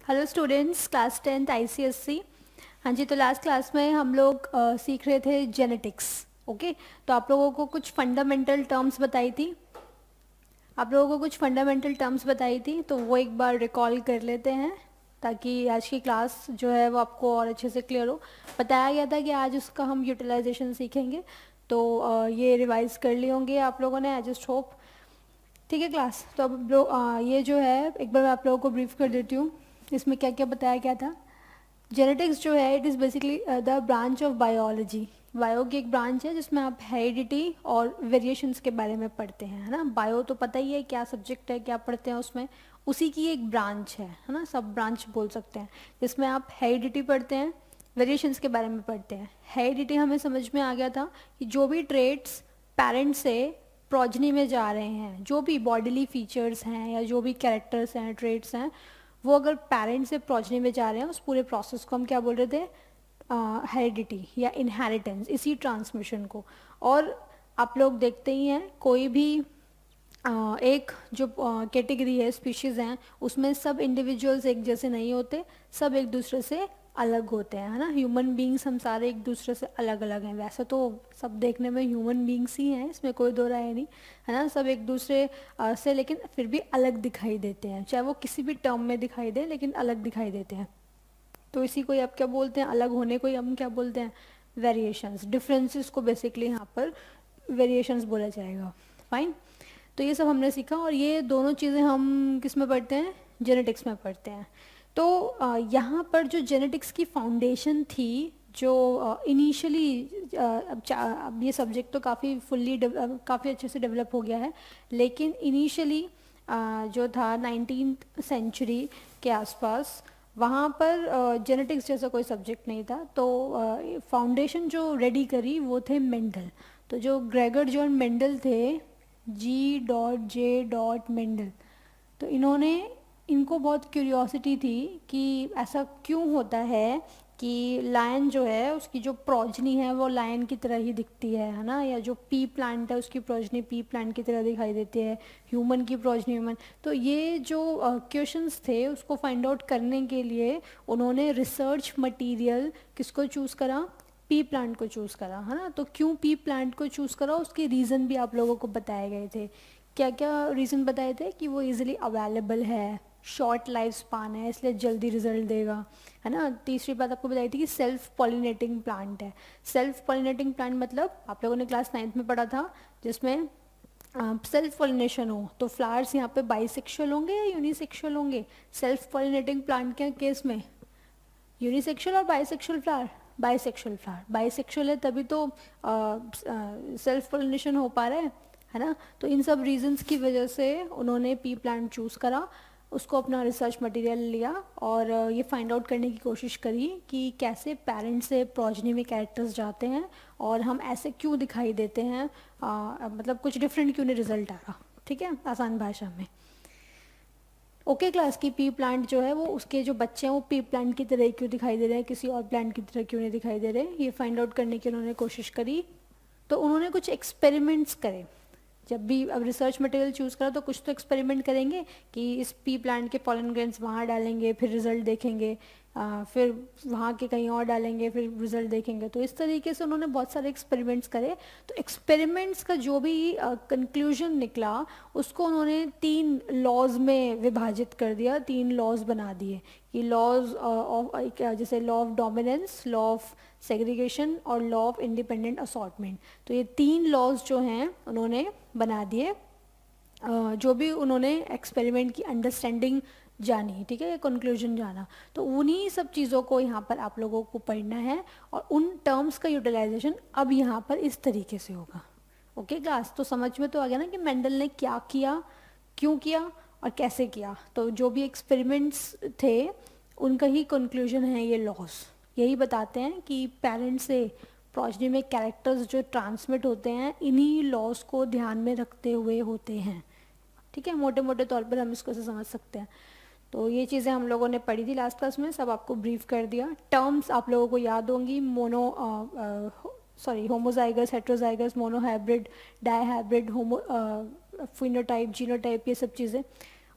Hello students, class 10th ICSC. हाँ जी, तो last class में हम लोग सीख रहे थे जेनेटिक्स। ओके, तो आप लोगों को कुछ फंडामेंटल टर्म्स बताई थी। तो वो एक बार रिकॉल कर लेते हैं ताकि आज की क्लास जो है वो आपको और अच्छे से क्लियर हो। बताया गया था कि आज उसका हम यूटिलाइजेशन सीखेंगे, तो ये रिवाइज कर लिए होंगे आप लोगों ने, आई जस्ट होप। ठीक है क्लास, तो अब ये जो है एक बार मैं आप लोगों को ब्रीफ कर देती हूँ इसमें क्या क्या बताया गया था। जेनेटिक्स जो है it is basically the branch of biology. Bio की एक ब्रांच है जिसमें आप हेरिडिटी और वेरिएशंस के बारे में पढ़ते हैं, है ना। बायो तो पता ही है क्या सब्जेक्ट है, क्या पढ़ते हैं उसमें, उसी की एक ब्रांच है ना, सब ब्रांच बोल सकते हैं, जिसमें आप हेरिडिटी पढ़ते हैं, वेरिएशंस के बारे में पढ़ते हैं। हेरिडिटी हमें समझ में आ गया था कि जो भी ट्रेड्स पेरेंट से प्रोजनी में जा रहे हैं, जो भी बॉडीली फीचर्स हैं या जो भी कैरेक्टर्स हैं, ट्रेड्स हैं, वो अगर पेरेंट से प्रोजनी में जा रहे हैं, उस पूरे प्रोसेस को हम क्या बोल रहे थे, हेरिडिटी या इनहेरिटेंस, इसी ट्रांसमिशन को। और आप लोग देखते ही हैं कोई भी एक जो कैटेगरी है, स्पीशीज़ हैं, उसमें सब इंडिविजुअल्स एक जैसे नहीं होते, सब एक दूसरे से अलग होते हैं, है ना। ह्यूमन बींग्स हम सारे एक दूसरे से अलग अलग हैं। वैसे तो सब देखने में ह्यूमन बींग्स ही हैं, इसमें कोई दो राय नहीं, है ना। सब एक दूसरे से लेकिन फिर भी अलग दिखाई देते हैं, चाहे वो किसी भी टर्म में दिखाई दे, लेकिन अलग दिखाई देते हैं। तो इसी को आप क्या बोलते हैं, अलग होने को हम क्या बोलते हैं, वेरिएशंस। डिफरेंसेस को बेसिकली यहाँ पर वेरिएशंस बोला जाएगा। फाइन, तो ये सब हमने सीखा, और ये दोनों चीज़ें हम किस में पढ़ते हैं, जेनेटिक्स में पढ़ते हैं। तो यहाँ पर जो जेनेटिक्स की फाउंडेशन थी, जो इनिशियली अब ये सब्जेक्ट तो काफ़ी काफ़ी अच्छे से डेवलप हो गया है, लेकिन इनिशियली जो था 19th सेंचुरी के आसपास, वहाँ पर जेनेटिक्स जैसा कोई सब्जेक्ट नहीं था। तो फाउंडेशन जो रेडी करी वो थे मेंडल। तो जो ग्रेगर जॉन मेंडल थे, G.J. मेंडल, तो इनको बहुत क्यूरियोसिटी थी कि ऐसा क्यों होता है कि लायन जो है उसकी जो प्रोजनी है वो लायन की तरह ही दिखती है ना, या जो पी प्लांट है उसकी प्रोजनी पी प्लांट की तरह दिखाई देती है, ह्यूमन की प्रोजनी ह्यूमन। तो ये जो क्वेश्चंस थे उसको फाइंड आउट करने के लिए उन्होंने रिसर्च मटेरियल किसको चूज़ करा, पी प्लांट को चूज़ करा, है ना। तो क्यों पी प्लांट को चूज़ करा, उसके रीज़न भी आप लोगों को बताए गए थे। क्या क्या रीज़न बताए थे, कि वो इजीली अवेलेबल है, शॉर्ट लाइफ स्पान है, इसलिए जल्दी रिजल्ट देगा, है ना। तीसरी बात आपको बताई थी कि सेल्फ पॉलिनेटिंग प्लांट है। सेल्फ पॉलिनेटिंग प्लांट मतलब आप लोगों ने क्लास 9th में पढ़ा था, जिसमें सेल्फ पॉलिनेशन हो तो फ्लावर्स यहाँ पे बाइसेक्सुअल होंगे या यूनिसेक्सुअल होंगे। सेल्फ पॉलिनेटिंग प्लांट के केस में यूनिसेक्सुअल और bisexual flower, bisexual flower, bisexual है तभी तो सेल्फ पोलिनेशन हो पा रहा है ना। तो इन सब रीजंस की वजह से उन्होंने पी प्लांट चूज़ करा, उसको अपना रिसर्च मटेरियल लिया, और ये फाइंड आउट करने की कोशिश करी कि कैसे पेरेंट्स से प्रोजनी में कैरेक्टर्स जाते हैं और हम ऐसे क्यों दिखाई देते हैं, मतलब कुछ डिफरेंट क्यों नहीं रिजल्ट आ रहा। ठीक है, आसान भाषा में। ओके क्लास की पी प्लांट जो है वो, उसके जो बच्चे हैं वो पी प्लांट की तरह क्यों दिखाई दे रहे हैं, किसी और प्लांट की तरह क्यों नहीं दिखाई दे रहे, ये फाइंड आउट करने की उन्होंने कोशिश करी। तो उन्होंने कुछ एक्सपेरिमेंट्स करे। जब भी अब रिसर्च मटेरियल चूज़ करा तो कुछ तो एक्सपेरिमेंट करेंगे कि इस पी प्लांट के पॉलन ग्रेन्स वहाँ डालेंगे, फिर रिजल्ट देखेंगे, फिर वहाँ के कहीं और डालेंगे, फिर रिजल्ट देखेंगे। तो इस तरीके से उन्होंने बहुत सारे एक्सपेरिमेंट्स करे। तो एक्सपेरिमेंट्स का जो भी कंक्लूजन निकला, उसको उन्होंने 3 लॉज में विभाजित कर दिया, 3 लॉज बना दिए कि लॉज ऑफ, जैसे law of dominance, law of segregation और लॉ ऑफ इंडिपेंडेंट असॉर्टमेंट। तो ये 3 लॉज जो हैं उन्होंने बना दिए, जो भी उन्होंने एक्सपेरिमेंट की अंडरस्टैंडिंग जानी, ठीक है, कंक्लूजन जाना। तो उन्हीं सब चीज़ों को यहाँ पर आप लोगों को पढ़ना है, और उन टर्म्स का यूटिलाइजेशन अब यहाँ पर इस तरीके से होगा। ओके क्लास, तो समझ में तो आ गया ना कि मेंडल ने क्या किया, क्यों किया और कैसे किया। तो जो भी एक्सपेरिमेंट्स थे उनका ही कंक्लूजन है ये लॉस। यही बताते हैं कि पेरेंट्स से प्रोजनी में कैरेक्टर्स जो ट्रांसमिट होते हैं इन्हीं लॉस को ध्यान में रखते हुए होते हैं। ठीक है, मोटे मोटे तौर पर हम इसको से समझ सकते हैं। तो ये चीज़ें हम लोगों ने पढ़ी थी लास्ट क्लास में, सब आपको ब्रीफ कर दिया। टर्म्स आप लोगों को याद होंगी, होमोजाइगस, हेट्रोजाइगस, मोनोहाइब्रिड, डाईहाइब्रिड, होमो फिनोटाइप, जीनोटाइप, ये सब चीज़ें।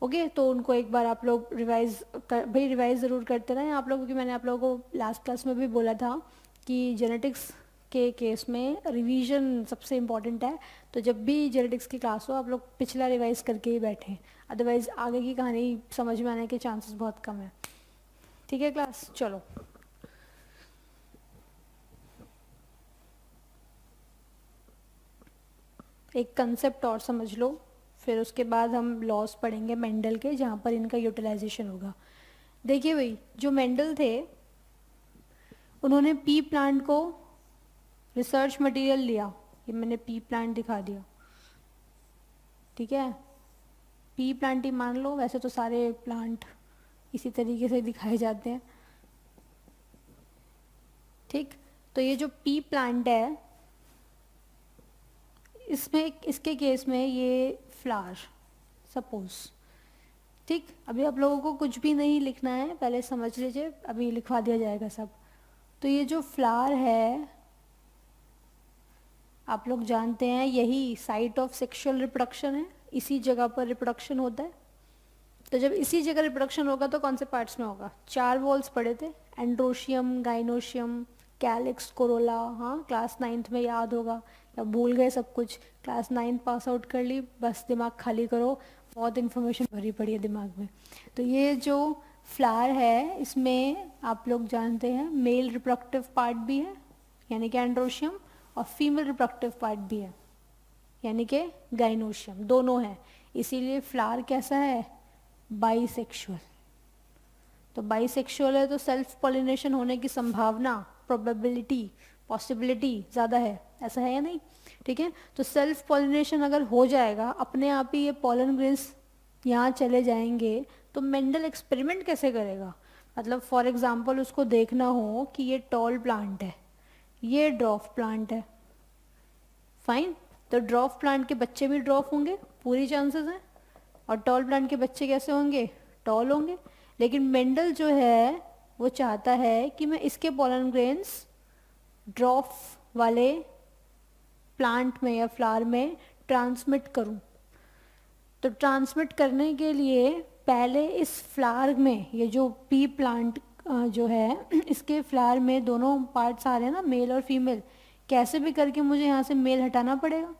ओके, तो उनको एक बार आप लोग रिवाइज कर, भाई रिवाइज ज़रूर करते रहें आप लोग, क्योंकि मैंने आप लोगों को लास्ट क्लास में भी बोला था कि जेनेटिक्स के केस में रिवीजन सबसे इम्पॉर्टेंट है। तो जब भी जेनेटिक्स की क्लास हो आप लोग पिछला रिवाइज करके ही बैठें, अदरवाइज़ आगे की कहानी समझ में आने के चांसेस बहुत कम है। ठीक है क्लास, चलो। एक कंसेप्ट और समझ लो, फिर उसके बाद हम लॉस पढ़ेंगे मेंडल के, जहाँ पर इनका यूटिलाइजेशन होगा। देखिए भाई, जो मेंडल थे उन्होंने पी प्लांट को रिसर्च मटेरियल लिया, ये मैंने पी प्लांट दिखा दिया, ठीक है। पी प्लांट ही मान लो, वैसे तो सारे प्लांट इसी तरीके से दिखाए जाते हैं, ठीक। तो ये जो पी प्लांट है, इसमें इसके केस में ये फ्लावर सपोज, ठीक। अभी आप लोगों को कुछ भी नहीं लिखना है, पहले समझ लीजिए, अभी लिखवा दिया जाएगा सब। तो ये जो फ्लावर है, आप लोग जानते हैं यही साइट ऑफ सेक्सुअल रिप्रोडक्शन है, इसी जगह पर रिप्रोडक्शन होता है। तो जब इसी जगह रिप्रोडक्शन होगा तो कौन से पार्ट्स में होगा? 4 वॉल्स पढ़े थे, एंड्रोशियम, गाइनोशियम, कैलिक्स, कोरोला। हाँ, क्लास 9th में याद होगा, या भूल गए सब कुछ? क्लास 9 पास आउट कर ली, बस दिमाग खाली करो, बहुत इन्फॉर्मेशन भरी पड़ी है दिमाग में। तो ये जो फ्लावर है, इसमें आप लोग जानते हैं मेल रिप्रोडक्टिव पार्ट भी है यानी कि एंड्रोशियम, और फीमेल रिप्रोडक्टिव पार्ट भी है यानी कि गाइनोशियम, दोनों है। इसीलिए फ्लावर कैसा है? बाइसेक्सुअल। तो बाइसेक्सुअल है तो सेल्फ पॉलिनेशन होने की संभावना, प्रोबेबिलिटी, पॉसिबिलिटी ज़्यादा है, ऐसा है या नहीं? ठीक है, तो सेल्फ पॉलिनेशन अगर हो जाएगा, अपने आप ही ये पॉलन ग्रेन्स यहाँ चले जाएंगे, तो मेंडल एक्सपेरिमेंट कैसे करेगा? मतलब फॉर एग्जांपल उसको देखना हो कि ये टॉल प्लांट है, ये ड्रॉफ प्लांट है, फाइन। तो ड्रॉफ प्लांट के बच्चे भी ड्रॉफ होंगे, पूरी चांसेस हैं, और टॉल प्लांट के बच्चे कैसे होंगे? टॉल होंगे। लेकिन मेंडल जो है वो चाहता है कि मैं इसके पॉलन ग्रेन्स ड्रॉफ वाले प्लांट में या फ्लावर में ट्रांसमिट करूं। तो ट्रांसमिट करने के लिए पहले इस फ्लावर में, ये जो पी प्लांट जो है, इसके फ्लावर में दोनों पार्ट्स आ रहे हैं ना, मेल और फीमेल, कैसे भी करके मुझे यहाँ से मेल हटाना पड़ेगा।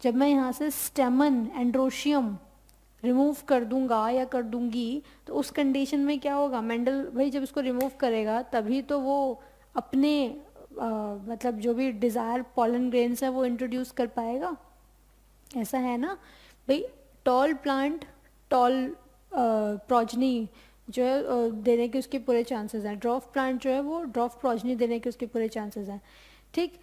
जब मैं यहाँ से स्टेमन, एंड्रोशियम रिमूव कर दूंगा या कर दूंगी, तो उस कंडीशन में क्या होगा? मेंडल भाई जब इसको रिमूव करेगा तभी तो वो अपने मतलब जो भी डिज़ायर पॉलन ग्रेन्स है वो इंट्रोड्यूस कर पाएगा, ऐसा है ना भाई। टॉल प्लांट टॉल प्रोजनी जो है देने के उसके पूरे चांसेस हैं, ड्रॉफ प्लांट जो है वो ड्रॉफ प्रोजनी देने के उसके पूरे चांसेस हैं, ठीक।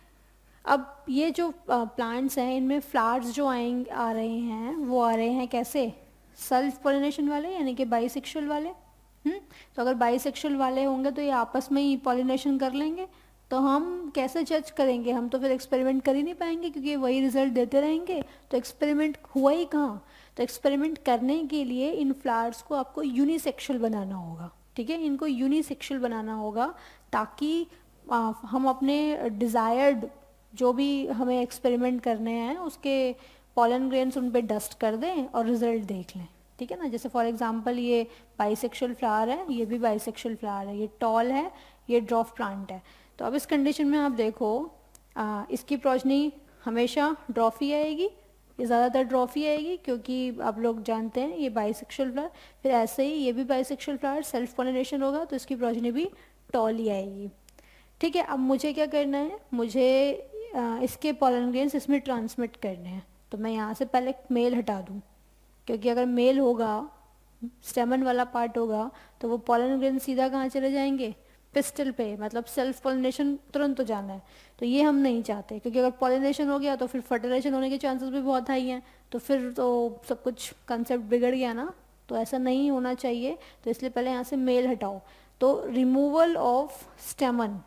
अब ये जो प्लांट्स हैं, इनमें फ्लावर्स जो आएंगे, आ रहे हैं, वो आ रहे हैं कैसे? सेल्फ पॉलिनेशन वाले यानी कि बाइसेक्सुअल वाले। तो अगर बाइसेक्सुअल वाले होंगे तो ये आपस में ही पॉलिनेशन कर लेंगे, तो हम कैसे जज करेंगे? हम तो फिर एक्सपेरिमेंट कर ही नहीं पाएंगे, क्योंकि वही रिजल्ट देते रहेंगे, तो एक्सपेरिमेंट हुआ ही कहाँ? तो एक्सपेरिमेंट करने के लिए इन फ्लावर्स को आपको यूनिसेक्सुअल बनाना होगा, ठीक है, इनको यूनिसेक्सुअल बनाना होगा, ताकि हम अपने डिज़ायर्ड जो भी हमें एक्सपेरिमेंट करने हैं उसके पॉलन ग्रेन्स उन पे डस्ट कर दें और रिजल्ट देख लें, ठीक है ना। जैसे फॉर एग्जांपल ये बाइसेक्सुअल फ्लावर है, ये भी बाइसेक्सुअल फ्लावर है, ये टॉल है, ये ड्रॉफ प्लांट है। तो अब इस कंडीशन में आप देखो, इसकी प्रोजनी हमेशा ड्रॉफी आएगी, ये ज़्यादातर ड्रॉफी आएगी, क्योंकि आप लोग जानते हैं ये बाइसेक्सुअल फ्लावर। फिर ऐसे ही ये भी बाइसेक्सुअल फ्लावर, सेल्फ पॉलिनेशन होगा तो इसकी प्रोजनी भी टॉल ही आएगी, ठीक है। अब मुझे क्या करना है? मुझे इसके पॉलन ग्रेन्स इसमें ट्रांसमिट करने हैं, तो मैं यहाँ से पहले मेल हटा दूँ, क्योंकि अगर मेल होगा, स्टेमन वाला पार्ट होगा, तो वो पॉलन ग्रेन सीधा कहाँ चले जाएंगे? पिस्टल पे, मतलब सेल्फ पॉलिनेशन तुरंत हो जाना है। तो ये हम नहीं चाहते, क्योंकि अगर पॉलिनेशन हो गया तो फिर फर्टिलाइजेशन होने के चांसेस भी बहुत हाई हैं, तो फिर तो सब कुछ कंसेप्ट बिगड़ गया ना, तो ऐसा नहीं होना चाहिए। तो इसलिए पहले यहाँ से मेल हटाओ। तो रिमूवल ऑफ स्टेमन,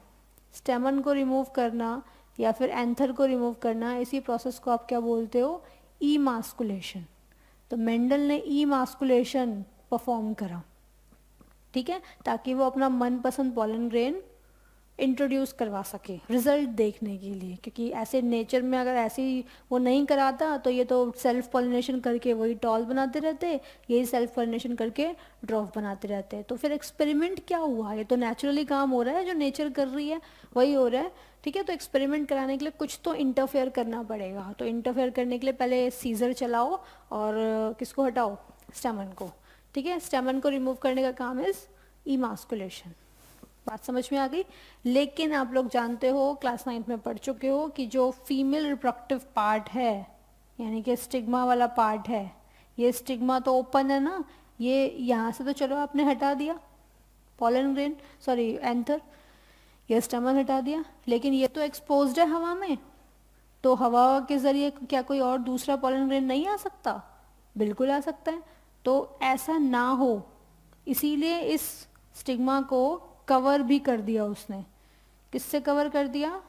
स्टेमन को रिमूव करना या फिर एंथर को रिमूव करना, इसी प्रोसेस को आप क्या बोलते हो? ईमास्कुलेशन। तो मेंडल ने ईमास्कुलेशन परफॉर्म करा, ठीक है, ताकि वो अपना मनपसंद पॉलन ग्रेन इंट्रोड्यूस करवा सके रिजल्ट देखने के लिए, क्योंकि ऐसे नेचर में अगर ऐसी वो नहीं कराता तो ये तो सेल्फ पॉलिनेशन करके वही टॉल बनाते रहते, यही सेल्फ पॉलिनेशन करके ड्रॉप बनाते रहते। तो फिर एक्सपेरिमेंट क्या हुआ, ये तो नेचुरली काम हो रहा है, जो नेचर कर रही है वही हो रहा है, ठीक है। तो एक्सपेरिमेंट कराने के लिए कुछ तो इंटरफेयर करना पड़ेगा। तो इंटरफेयर करने के लिए पहले सीजर चलाओ और किसको हटाओ, स्टेमन को, ठीक है। स्टेमन को रिमूव करने का काम इज इमास्कुलेशन। बात समझ में आ गई। लेकिन आप लोग जानते हो, क्लास 9 में पढ़ चुके हो कि जो फीमेल रिप्रोडक्टिव पार्ट है, यानी कि स्टिग्मा वाला पार्ट है, ये स्टिग्मा तो ओपन है ना, ये यहाँ से तो चलो आपने हटा दिया पॉलन ग्रेन, सॉरी एंथर, ये स्टमन हटा दिया, लेकिन ये तो एक्सपोज्ड है हवा में। तो हवा के जरिए क्या कोई और दूसरा पॉलन ग्रेन नहीं आ सकता? बिल्कुल आ सकता है। तो ऐसा ना हो, इसीलिए इस स्टिग्मा को कवर भी कर दिया उसने। किससे कवर कर दिया?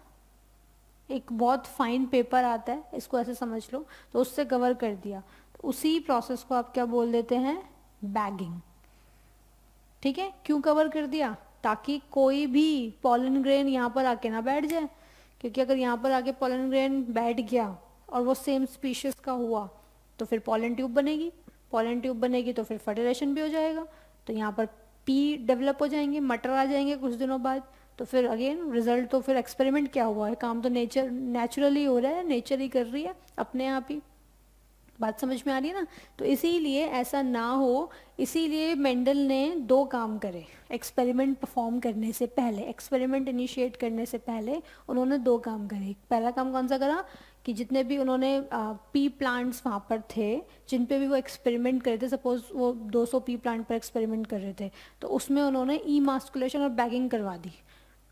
एक बहुत फाइन पेपर आता है, इसको ऐसे समझ लो, तो उससे कवर कर दिया। तो उसी प्रोसेस को आप क्या बोल देते हैं? बैगिंग, ठीक है। क्यों कवर कर दिया? ताकि कोई भी पॉलन ग्रेन यहाँ पर आके ना बैठ जाए, क्योंकि अगर यहाँ पर आके पॉलन ग्रेन बैठ गया और वो सेम स्पीशीज का हुआ तो फिर पॉलन ट्यूब बनेगी, पॉलन ट्यूब बनेगी तो फिर फर्टिलाइजेशन भी हो जाएगा, तो यहाँ पर पी डेवलप हो जाएंगे, मटर आ जाएंगे कुछ दिनों बाद। तो फिर अगेन रिजल्ट, तो फिर एक्सपेरिमेंट क्या हुआ है? काम तो नेचर नेचुरली हो रहा है, नेचर ही कर रही है अपने आप ही। बात समझ में आ रही है ना? तो इसीलिए ऐसा ना हो, इसीलिए मेंडल ने दो काम करे एक्सपेरिमेंट परफॉर्म करने से पहले, एक्सपेरिमेंट इनिशिएट करने से पहले उन्होंने दो काम करे। पहला काम कौन सा करा कि जितने भी उन्होंने पी प्लांट्स वहाँ पर थे जिन पे भी वो एक्सपेरिमेंट कर रहे थे, सपोज वो 200 पी प्लांट पर एक्सपेरिमेंट कर रहे थे, तो उसमें उन्होंने इमास्कुलेशन और बैगिंग करवा दी।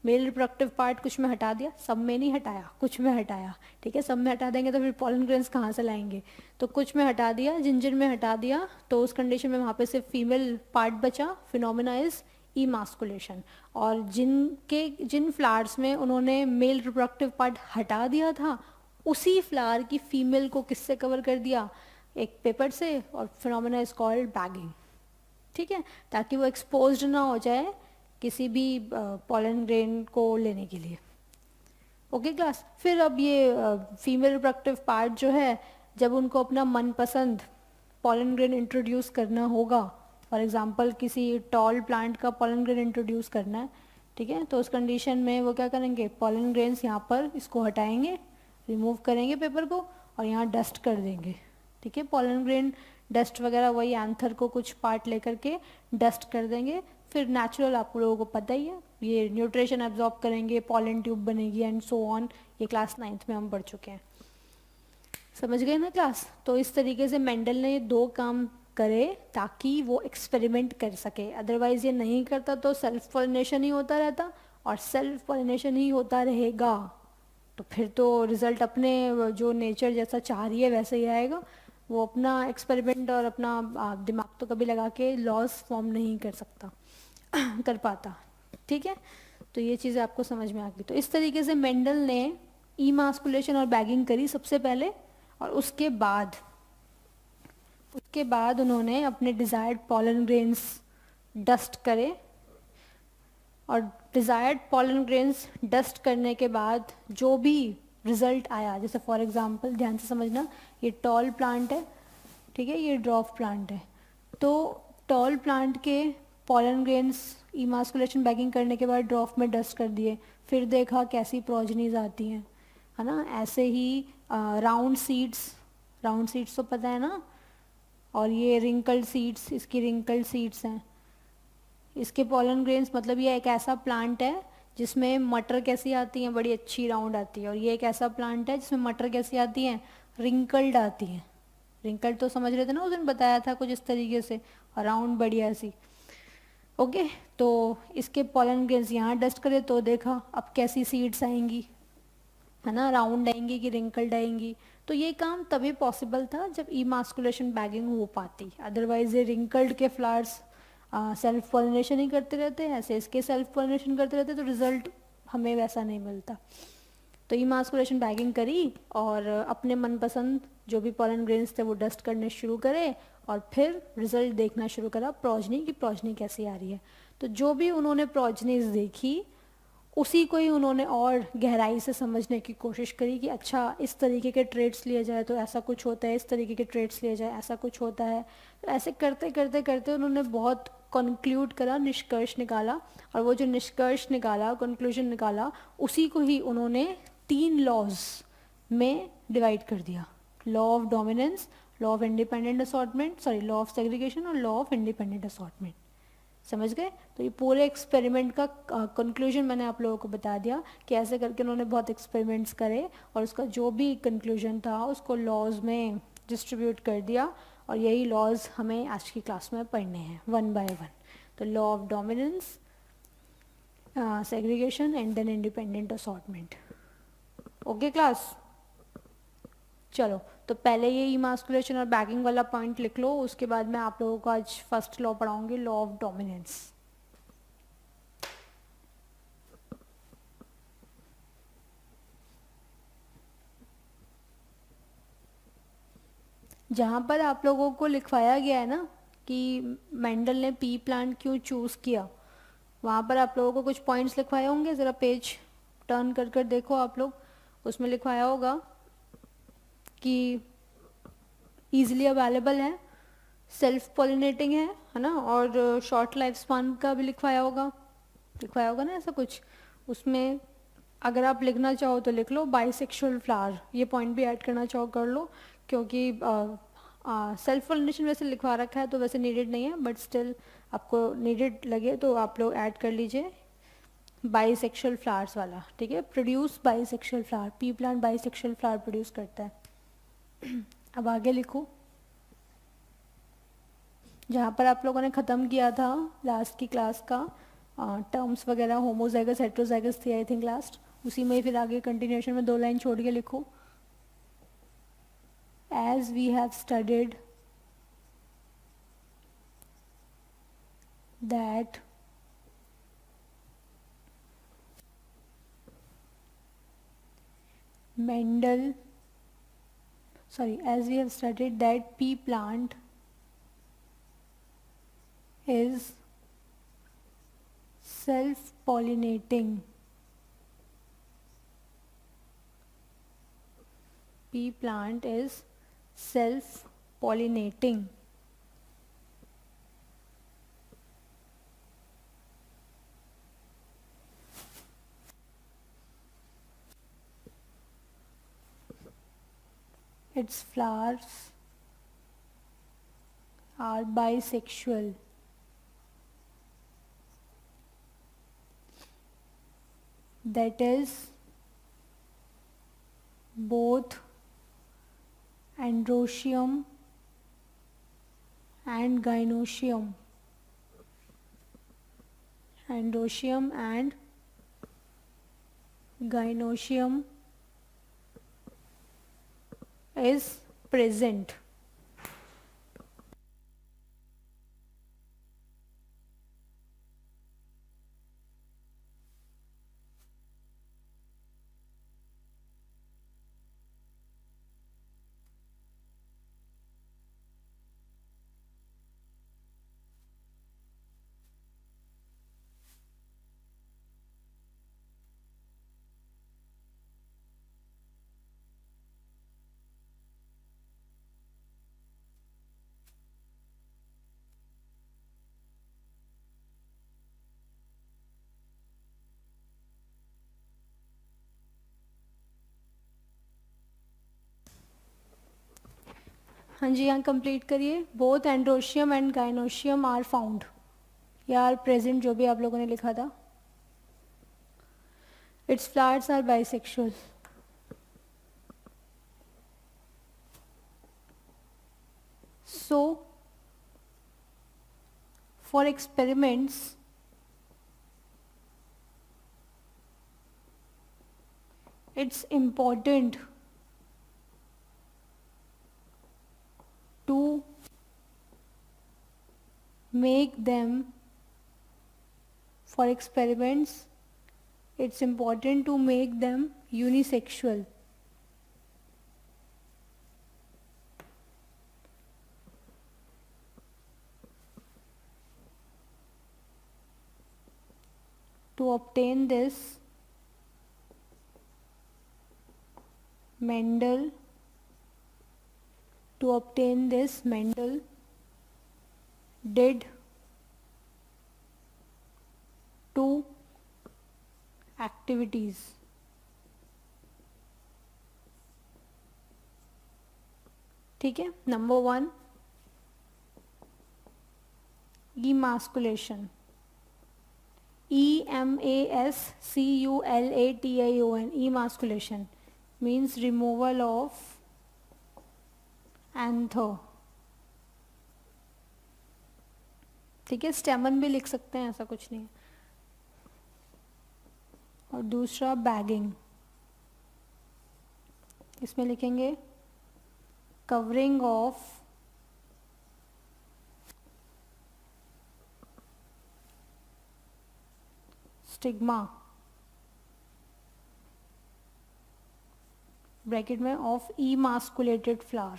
मेल रिप्रोडक्टिव पार्ट कुछ में हटा दिया, सब में नहीं हटाया, कुछ में हटाया, ठीक है। सब में हटा देंगे तो फिर पॉलन ग्रेन्स कहाँ से लाएंगे? तो कुछ में हटा दिया, जिन जिन में हटा दिया, तो उस कंडीशन में वहाँ पे सिर्फ फीमेल पार्ट बचा। Phenomena is emasculation. और जिन फ्लावर्स में उन्होंने मेल रिप्रोडक्टिव पार्ट हटा दिया था, उसी फ्लावर की फीमेल को किससे कवर कर दिया? एक पेपर से, और फिनोमिना इज कॉल्ड बैगिंग, ठीक है, ताकि वो एक्सपोज्ड ना हो जाए किसी भी पॉलन ग्रेन को लेने के लिए। Okay class. फिर अब ये फीमेल रिप्रोडक्टिव पार्ट जो है, जब उनको अपना मनपसंद पॉलन ग्रेन इंट्रोड्यूस करना होगा, फॉर एग्जांपल किसी टॉल प्लांट का पॉलन ग्रेन इंट्रोड्यूस करना है, ठीक है, तो उस कंडीशन में वो क्या करेंगे? पॉलन ग्रेन्स यहाँ पर इसको हटाएंगे, रिमूव करेंगे पेपर को, और यहाँ डस्ट कर देंगे, ठीक है। पॉलन ग्रेन डस्ट वगैरह वही एंथर को कुछ पार्ट लेकर के डस्ट कर देंगे। फिर नेचुरल आप लोगों को पता ही है, ये न्यूट्रिशन एब्जॉर्ब करेंगे, पॉलन ट्यूब बनेगी एंड सो ऑन। ये क्लास 9 में हम पढ़ चुके हैं, समझ गए ना क्लास? तो इस तरीके से मेंडल ने ये दो काम करे ताकि वो एक्सपेरिमेंट कर सके। अदरवाइज ये नहीं करता तो सेल्फ पॉलिनेशन ही होता रहता, और सेल्फ पॉलिनेशन ही होता रहेगा तो फिर तो रिजल्ट अपने जो नेचर जैसा चाह रही है वैसे ही आएगा। वो अपना एक्सपेरिमेंट और अपना दिमाग तो कभी लगा के लॉस फॉर्म नहीं कर सकता कर पाता, ठीक है। तो ये चीज़ें आपको समझ में आ गई। तो इस तरीके से मेंडल ने इमास्कुलेशन और बैगिंग करी सबसे पहले, और उसके बाद उन्होंने अपने डिजायर्ड पॉलन ग्रेन्स डस्ट करे, और डिजायर्ड पॉलन ग्रेन्स डस्ट करने के बाद जो भी रिजल्ट आया, जैसे फॉर एग्जांपल ध्यान से समझना, ये टॉल प्लांट है, ठीक है, ये ड्रॉफ प्लांट है। तो टॉल प्लांट के पॉलन ग्रेन्स इमास्कुलेशन बैगिंग करने के बाद ड्रॉफ में डस्ट कर दिए, फिर देखा कैसी प्रोजनीज आती हैं, है ना। ऐसे ही राउंड सीड्स तो पता है ना, और ये रिंकल्ड सीड्स, इसकी रिंकल्ड सीड्स हैं। इसके पॉलन ग्रेन्स, मतलब ये एक ऐसा प्लांट है जिसमें मटर कैसी आती हैं? बड़ी अच्छी राउंड आती है। और ये एक ऐसा प्लांट है जिसमें मटर कैसी आती हैं? रिंकल्ड आती हैं। रिंकल्ड तो समझ रहे थे ना, उस दिन बताया था कुछ इस तरीके से, और राउंड बढ़िया सी। ओके, तो इसके पॉलन ग्रेन्स यहाँ डस्ट करे तो देखा अब कैसी सीड्स आएंगी, है ना, राउंड आएंगी कि रिंकल्ड आएंगी। तो ये काम तभी पॉसिबल था जब इमास्कुलेशन बैगिंग हो पाती, अदरवाइज ये रिंकल्ड के फ्लावर्स सेल्फ पॉलिनेशन ही करते रहते हैं, ऐसे इसके सेल्फ पॉलिनेशन करते रहते, तो रिजल्ट हमें वैसा नहीं मिलता। तो इमास्कुलेशन बैगिंग करी, और अपने मनपसंद जो भी पॉलन ग्रेन्स थे वो डस्ट करने शुरू करे, और फिर रिजल्ट देखना शुरू करा प्रोजनी की, प्रोजनी कैसी आ रही है। तो जो भी उन्होंने प्रोजनीज देखी, उसी को ही उन्होंने और गहराई से समझने की कोशिश करी कि अच्छा इस तरीके के ट्रेड्स लिए जाए तो ऐसा कुछ होता है, इस तरीके के ट्रेड्स लिए जाए ऐसा कुछ होता है। तो ऐसे करते करते करते उन्होंने बहुत कंक्लूड करा, निष्कर्ष निकाला, और वो जो निष्कर्ष निकाला, कंक्लूजन निकाला, उसी को ही उन्होंने 3 लॉज में डिवाइड कर दिया। Law of dominance, law of independent assortment, sorry law of segregation और लॉ ऑफ इंडिपेंडेंट असॉर्टमेंट। समझ गए? तो ये पूरे एक्सपेरिमेंट का कंक्लूजन मैंने आप लोगों को बता दिया कि ऐसे करके उन्होंने बहुत एक्सपेरिमेंट्स करे और उसका जो भी कंक्लूजन था उसको लॉज में डिस्ट्रीब्यूट कर दिया, और यही लॉज हमें आज की क्लास में पढ़ने हैं वन बाय वन। तो law of dominance, segregation and then independent assortment. Okay class, चलो तो पहले ये इमास्कुलेशन और बैगिंग वाला पॉइंट लिख लो, उसके बाद मैं आप लोगों को आज फर्स्ट लॉ पढ़ाऊंगी, लॉ ऑफ डोमिनेंस। जहाँ पर आप लोगों को लिखवाया गया है ना कि मेंडल ने पी प्लांट क्यों चूज़ किया, वहाँ पर आप लोगों को कुछ पॉइंट्स लिखवाए होंगे, ज़रा पेज टर्न कर कर देखो आप लोग, उसमें लिखवाया होगा कि ईजिली अवेलेबल है, सेल्फ पॉलिनेटिंग है ना, और शॉर्ट लाइफ स्पान का भी लिखवाया होगा ना ऐसा कुछ। उसमें अगर आप लिखना चाहो तो लिख लो बाइसेक्सुअल फ्लावर, ये पॉइंट भी ऐड करना चाहो कर लो, क्योंकि सेल्फ पॉलिनेशन वैसे लिखवा रखा है तो वैसे नीडेड नहीं है, बट स्टिल आपको नीडेड लगे तो आप लोग ऐड कर लीजिए बाइसेक्सुअल फ्लावर्स वाला, ठीक है। Produce bisexual flower, P plant bisexual flower produce करता है। अब आगे लिखो, जहाँ पर आप लोगों ने ख़त्म किया था लास्ट की क्लास का, टर्म्स वगैरह होमोजाइगस हेट्रोजाइगस थी आई थिंक लास्ट, उसी में फिर आगे कंटिन्यूशन में 2 लाइन छोड़ के लिखो, as we have studied that Mendel, sorry, as we have studied that pea plant is self-pollinating. Pea plant is self-pollinating. Its flowers are bisexual. That is, both androecium and gynoecium. Androecium and gynoecium is present. हाँ जी, यहाँ complete करिए। Both androecium and gynoecium are found, या are present, जो भी आप लोगों ने लिखा था। Its flowers are bisexual. So, for experiments, it's important to make them, for experiments, it's important to make them unisexual. To obtain this, Mendel, to obtain this, Mendel did two activities. ठीक है. Number 1, emasculation. emasculation, emasculation means removal of anther. ठीक है. स्टेमन भी लिख सकते हैं, ऐसा कुछ नहीं है. और दूसरा बैगिंग, इसमें लिखेंगे कवरिंग ऑफ स्टिग्मा, ब्रैकेट में, ऑफ इमास्कुलेटेड फ्लावर.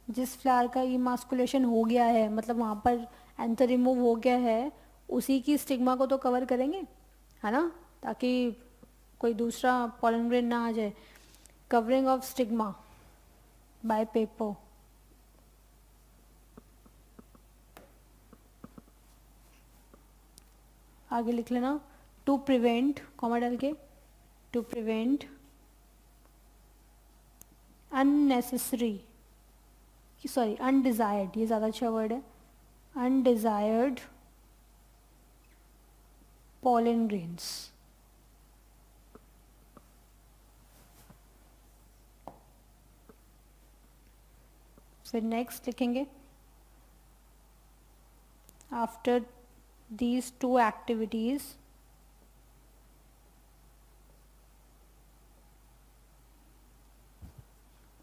जिस फ्लावर का इमास्कुलेशन हो गया है, मतलब वहाँ पर एंथर रिमूव हो गया है, उसी की स्टिग्मा को तो कवर करेंगे, है ना, ताकि कोई दूसरा पॉलन ग्रेन ना आ जाए. Covering of stigma by paper. आगे लिख लेना, टू प्रिवेंट, कॉमा डाल के, to prevent unnecessary, sorry undesired, ये ज़्यादा अच्छा वर्ड है, अनडिजायर्ड pollen grains. फिर नेक्स्ट लिखेंगे, after these two activities,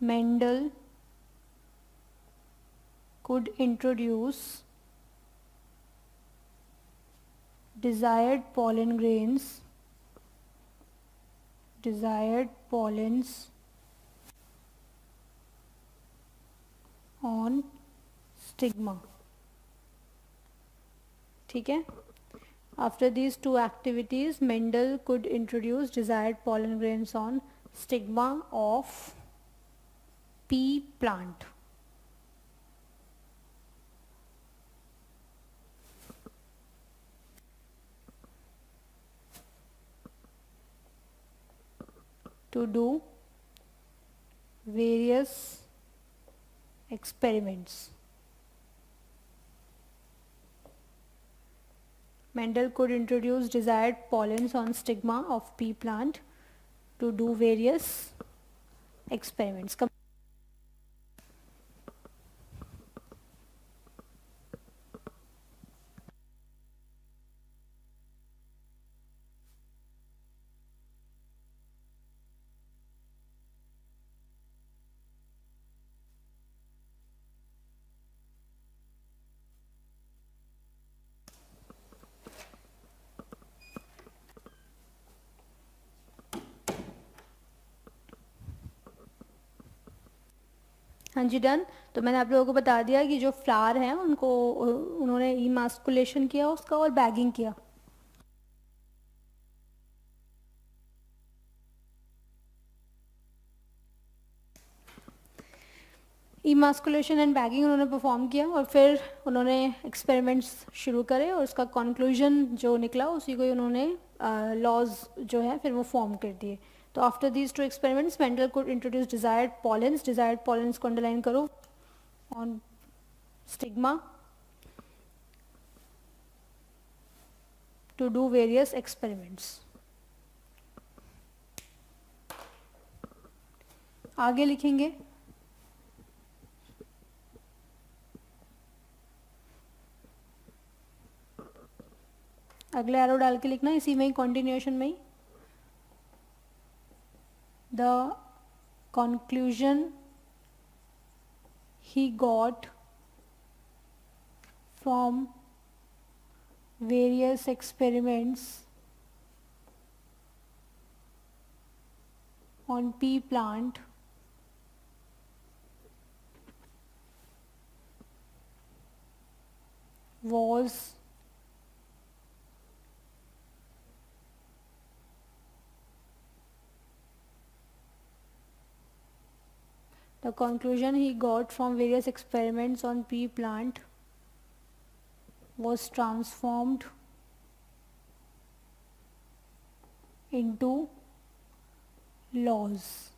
Mendel could introduce desired pollens on stigma. ठीक है. After these two activities, Mendel could introduce desired pollen grains on stigma of pea plant. To do various experiments. Mendel could introduce desired pollens on stigma of pea plant to do various experiments. हाँ जी, done. तो मैंने आप लोगों को बता दिया कि जो फ्लावर हैं उनको उन्होंने इमास्कुलेशन किया उसका और बैगिंग किया. इमास्कुलेशन एंड बैगिंग उन्होंने परफॉर्म किया और फिर उन्होंने एक्सपेरिमेंट्स शुरू करे और उसका कंक्लूजन जो निकला उसी को उन्होंने लॉज जो है फिर वो फॉर्म कर दिए. तो after these two experiments Mendel could introduce desired पॉलेंस को अंडरलाइन करो on stigma to do various experiments. आगे लिखेंगे, अगले एरो डाल के लिखना इसी में ही, कंटिन्यूएशन में ही. The conclusion he got from various experiments on pea plant was The conclusion he got from various experiments on pea plant was transformed into laws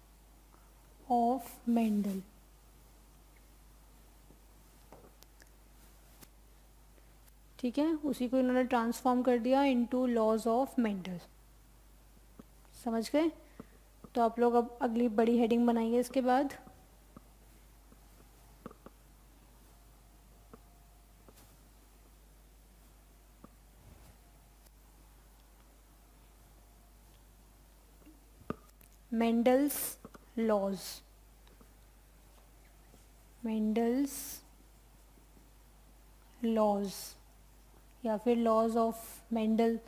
of Mendel. ठीक है, उसी को इन्होंने ट्रांसफॉर्म कर दिया इनटू लॉज ऑफ मेंडल। समझ गए? तो आप लोग अब अगली बड़ी हेडिंग बनाइए इसके बाद। मेंडल्स लॉज, मेंडल्स लॉज या फिर लॉज ऑफ मेंडल,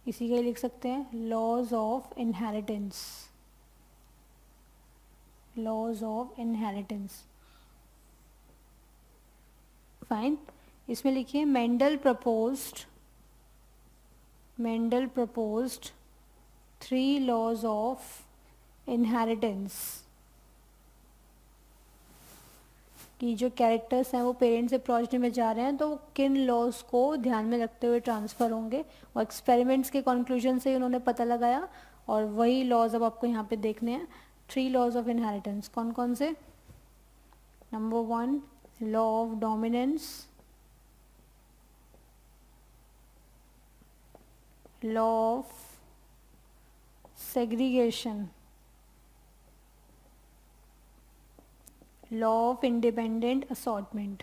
इसी के लिख सकते हैं laws of inheritance, laws of inheritance. Fine, इसमें लिखिए Mendel proposed 3 laws of inheritance, कि जो कैरेक्टर्स हैं वो पेरेंट्स से प्रोजेनी में जा रहे हैं तो वो किन लॉज को ध्यान में रखते हुए ट्रांसफ़र होंगे, और एक्सपेरिमेंट्स के कंक्लूजन से उन्होंने पता लगाया, और वही लॉज अब आपको यहाँ पे देखने हैं। 3 लॉज ऑफ इनहेरिटेंस कौन कौन से? Number 1 law of dominance, law of segregation, law of independent assortment,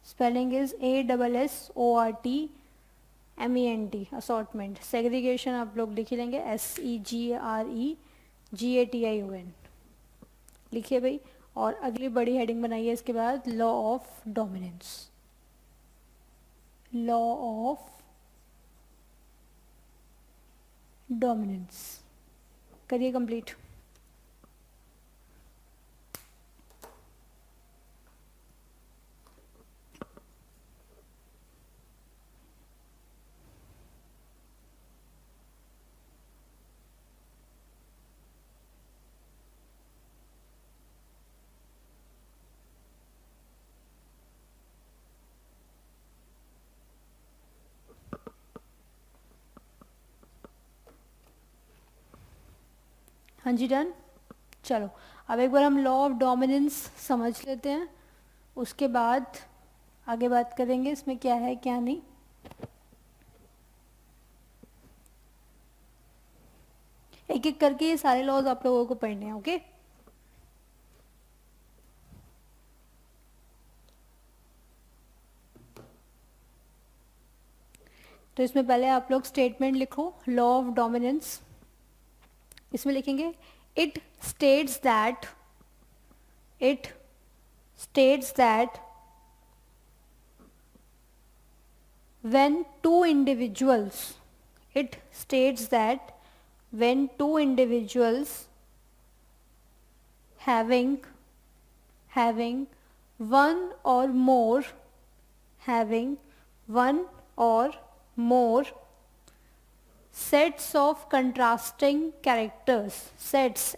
spelling is ASSORTMENT, assortment। segregation आप लोग लिख लेंगे SEGREGATION, लिखिए भाई। और अगली बड़ी हेडिंग बनाइए इसके बाद law of dominance, law of dominance करिए कंप्लीट। हाँ जी डन। चलो अब एक बार हम लॉ ऑफ डोमिनेंस समझ लेते हैं, उसके बाद आगे बात करेंगे इसमें क्या है क्या नहीं। एक एक करके ये सारे लॉज आप लोगों को पढ़ने हैं, ओके। तो इसमें पहले आप लोग स्टेटमेंट लिखो लॉ ऑफ डोमिनेंस। इसमें लिखेंगे it states that when two individuals having one or more sets of contrasting characters, sets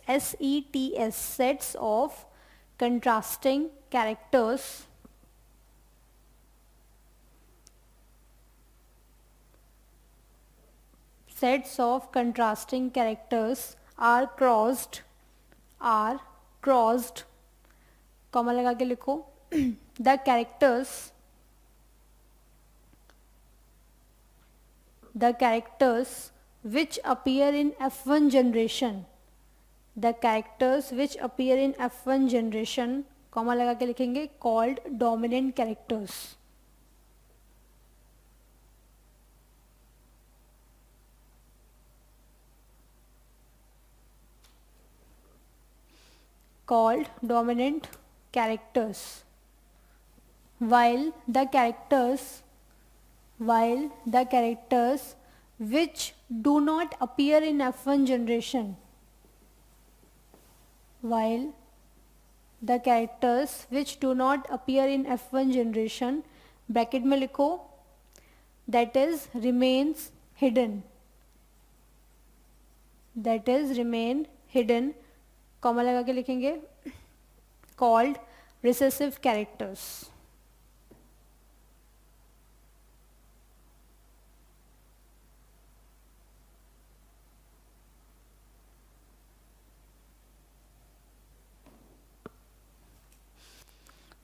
of contrasting characters are crossed, comma लगा के लिखो the characters which appear in F1 generation, comma लगा के लिखेंगे called dominant characters। called dominant characters, while the characters which do not appear in F1 generation, bracket में लिखो that is remains hidden, that is remain hidden, comma लगा के लिखेंगे, called recessive characters.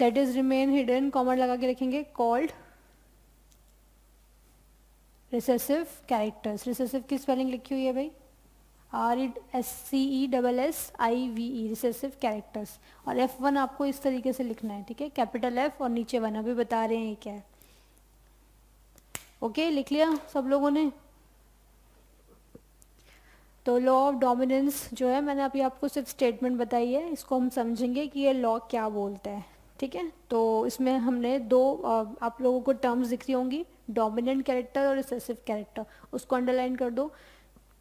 That is remain hidden, comma लगा के लिखेंगे, called recessive characters. Recessive की spelling लिखी हुई है भाई, RESCESSIVE, रिसेसिव कैरेक्टर्स। और F1 आपको इस तरीके से लिखना है, ठीक है, कैपिटल F और नीचे 1, अभी बता रहे हैं ये क्या है। ओके, लिख लिया सब लोगों ने? तो लॉ ऑफ डोमिनेंस जो है, मैंने अभी आपको सिर्फ स्टेटमेंट बताई है, इसको हम समझेंगे कि ये लॉ क्या बोलता है, ठीक है। तो इसमें हमने दो आप लोगों को टर्म्स दिख रही होंगी, डोमिनेंट कैरेक्टर और रिसेसिव कैरेक्टर, उसको अंडरलाइन कर दो।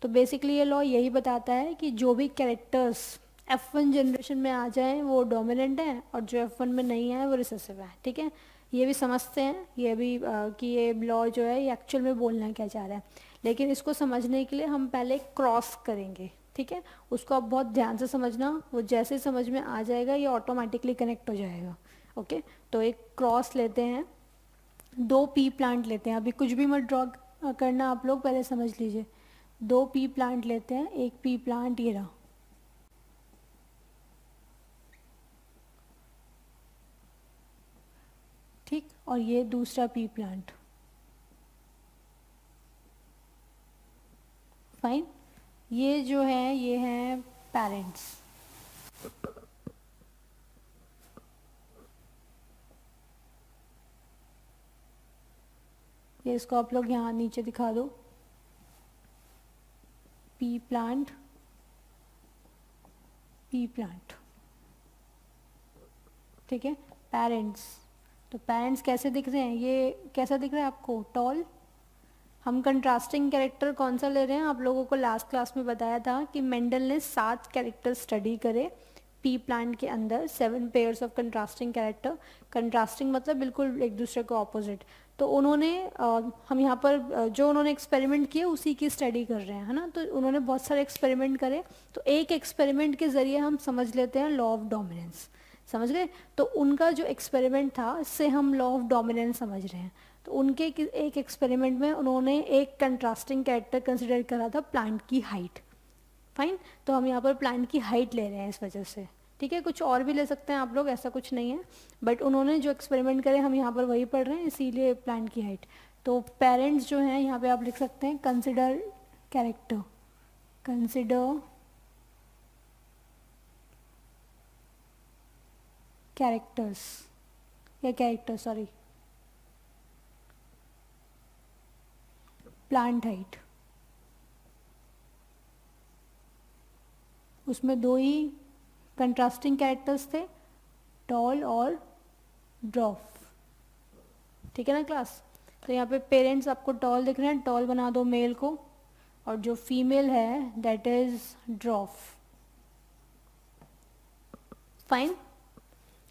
तो बेसिकली ये लॉ यही बताता है कि जो भी कैरेक्टर्स F1 जनरेशन में आ जाएं वो डोमिनेंट हैं, और जो F1 में नहीं आए वो रिसेसिव है, ठीक है। ये भी समझते हैं ये भी कि ये लॉ जो है ये एक्चुअल में बोलना क्या चाह रहा है, लेकिन इसको समझने के लिए हम पहले क्रॉस करेंगे, ठीक है। उसको आप बहुत ध्यान से समझना, वो जैसे समझ में आ जाएगा ये ऑटोमेटिकली कनेक्ट हो जाएगा। ओके, तो एक क्रॉस लेते हैं, 2 पी प्लांट लेते हैं, अभी कुछ भी मत ड्रॉ करना आप लोग, पहले समझ लीजिए। 2 पी प्लांट लेते हैं, एक पी प्लांट ये रहा, ठीक, और ये दूसरा पी प्लांट, फाइन। ये जो है ये है पेरेंट्स, ये इसको आप लोग यहाँ नीचे दिखा दो, पी प्लांट, पी प्लांट, ठीक है, पेरेंट्स। तो पेरेंट्स कैसे दिख रहे हैं, ये कैसा दिख रहा है आपको, टॉल। हम कंट्रास्टिंग कैरेक्टर कौन सा ले रहे हैं, आप लोगों को लास्ट क्लास में बताया था कि मेंडल ने 7 कैरेक्टर स्टडी करे पी प्लांट के अंदर, 7 pairs of contrasting character. Contrasting मतलब बिल्कुल एक दूसरे को ऑपोजिट। तो उन्होंने हम यहाँ पर जो उन्होंने एक्सपेरिमेंट किए उसी की स्टडी कर रहे हैं, है ना। तो उन्होंने बहुत सारे एक्सपेरिमेंट करे, तो एक एक्सपेरिमेंट के ज़रिए हम समझ लेते हैं लॉ ऑफ डोमिनेंस, समझ गए। तो उनका जो एक्सपेरिमेंट था इससे हम लॉ ऑफ डोमिनेंस समझ रहे हैं। तो उनके एक एक्सपेरिमेंट में उन्होंने एक कंट्रास्टिंग कैरेक्टर कंसिडर करा था, प्लांट की हाइट, फाइन। तो हम यहाँ पर प्लांट की हाइट ले रहे हैं इस वजह से, ठीक है। कुछ और भी ले सकते हैं आप लोग, ऐसा कुछ नहीं है, बट उन्होंने जो एक्सपेरिमेंट करे हम यहाँ पर वही पढ़ रहे हैं, इसीलिए प्लांट की हाइट। तो पेरेंट्स जो हैं यहाँ पे आप लिख सकते हैं कंसिडर कैरेक्टर, कंसिडर कैरेक्टर्स, या कैरेक्टर सॉरी, प्लांट हाइट। उसमें 2 ही कंट्रास्टिंग कैरेक्टर्स थे, टॉल और ड्रॉफ, ठीक है ना क्लास। तो यहाँ पे पेरेंट्स आपको टॉल दिख रहे हैं, टॉल बना दो मेल को, और जो फीमेल है दैट इज ड्रॉफ, फाइन।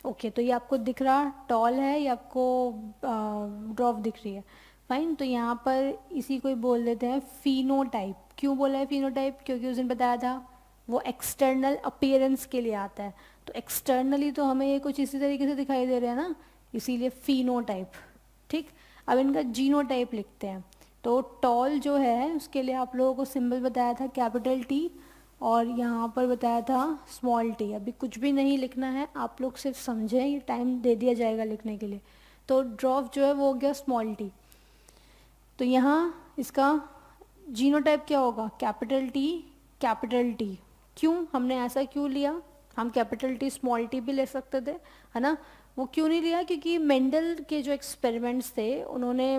ओके, तो ये आपको दिख रहा टॉल है, ये आपको ड्रॉफ दिख रही है, फाइन। तो यहाँ पर इसी को ही बोल देते हैं फिनोटाइप। क्यों बोला है फिनोटाइप, क्योंकि उस दिन बताया था वो एक्सटर्नल अपीयरेंस के लिए आता है। तो एक्सटर्नली तो हमें ये कुछ इसी तरीके से दिखाई दे रहे हैं ना, इसीलिए फिनोटाइप, ठीक। अब इनका जीनोटाइप लिखते हैं। तो टॉल जो है उसके लिए आप लोगों को सिंबल बताया था कैपिटल टी, और यहाँ पर बताया था स्मॉल टी। अभी कुछ भी नहीं लिखना है, आप लोग सिर्फ समझें, ये टाइम दे दिया जाएगा लिखने के लिए। तो ड्रॉफ जो है वो हो गया स्मॉल टी। तो यहाँ इसका जीनोटाइप क्या होगा, कैपिटल टी, कैपिटल टी। क्यों हमने ऐसा क्यों लिया, हम कैपिटल टी स्मॉल टी भी ले सकते थे, है ना। वो क्यों नहीं लिया, क्योंकि मेंडल के जो एक्सपेरिमेंट्स थे उन्होंने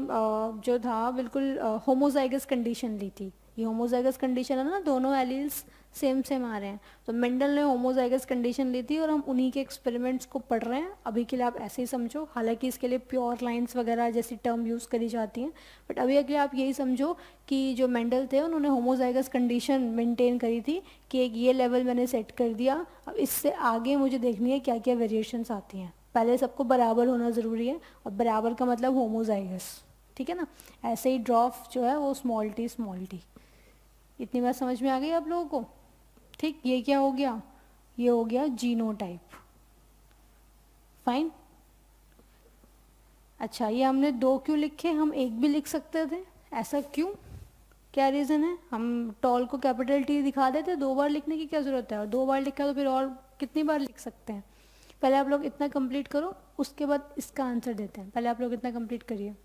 जो था बिल्कुल होमोजाइगस कंडीशन ली थी। ये होमोजाइगस कंडीशन है ना, दोनों एलील्स सेम सेम आ रहे हैं। तो मेंडल ने होमोजाइगस कंडीशन ली थी और हम उन्हीं के एक्सपेरिमेंट्स को पढ़ रहे हैं। अभी के लिए आप ऐसे ही समझो, हालांकि इसके लिए प्योर लाइंस वगैरह जैसी टर्म यूज़ करी जाती हैं, बट अभी के लिए आप यही समझो कि जो मेंडल थे उन्होंने होमोजाइगस कंडीशन मेंटेन करी थी कि एक ये लेवल मैंने सेट कर दिया, अब इससे आगे मुझे देखनी है क्या क्या वेरिएशंस आती हैं। पहले सबको बराबर होना ज़रूरी है, और बराबर का मतलब होमोजाइगस, ठीक। ठीक है ना। ऐसे ही ड्रॉफ जो है वो स्मॉल टी। इतनी बात समझ में आ गई आप लोगों को? ठीक, ये क्या हो गया, ये हो गया जीनोटाइप। फाइन। अच्छा, ये हमने 2 क्यों लिखे, हम 1 भी लिख सकते थे, ऐसा क्यों, क्या रीज़न है? हम टॉल को कैपिटल टी दिखा देते, 2 बार लिखने की क्या ज़रूरत है, और 2 बार लिखा तो फिर और कितनी बार लिख सकते हैं। पहले आप लोग इतना कंप्लीट करो, उसके बाद इसका आंसर देते हैं। पहले आप लोग इतना कंप्लीट करिए।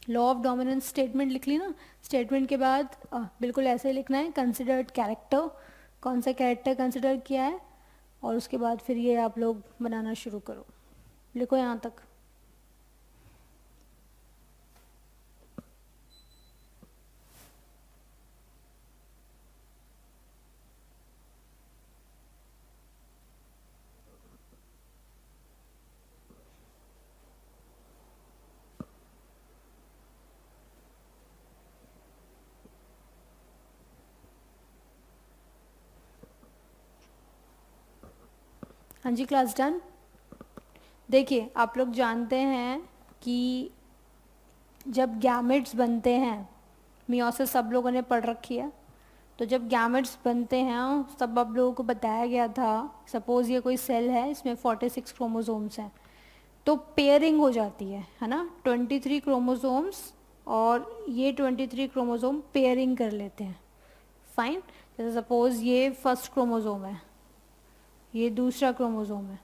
लॉ ऑफ डोमिनेंस स्टेटमेंट लिख ली ना। स्टेटमेंट के बाद बिल्कुल ऐसे ही लिखना है, कंसिडर्ड कैरेक्टर, कौन सा कैरेक्टर कंसिडर किया है, और उसके बाद फिर ये आप लोग बनाना शुरू करो। लिखो यहाँ तक। हाँ जी, क्लास डन। देखिए, आप लोग जानते हैं कि जब गैमेट्स बनते हैं, मियोसिस सब लोगों ने पढ़ रखी है, तो जब गैमेट्स बनते हैं तब आप लोगों को बताया गया था, सपोज़ ये कोई सेल है, इसमें 46 क्रोमोसोम्स हैं, तो पेयरिंग हो जाती है ना, 23 क्रोमोसोम्स, और ये 23 क्रोमोसोम पेयरिंग कर लेते हैं। फाइन। जैसे सपोज़ ये फर्स्ट क्रोमोसोम है, ये दूसरा क्रोमोसोम है,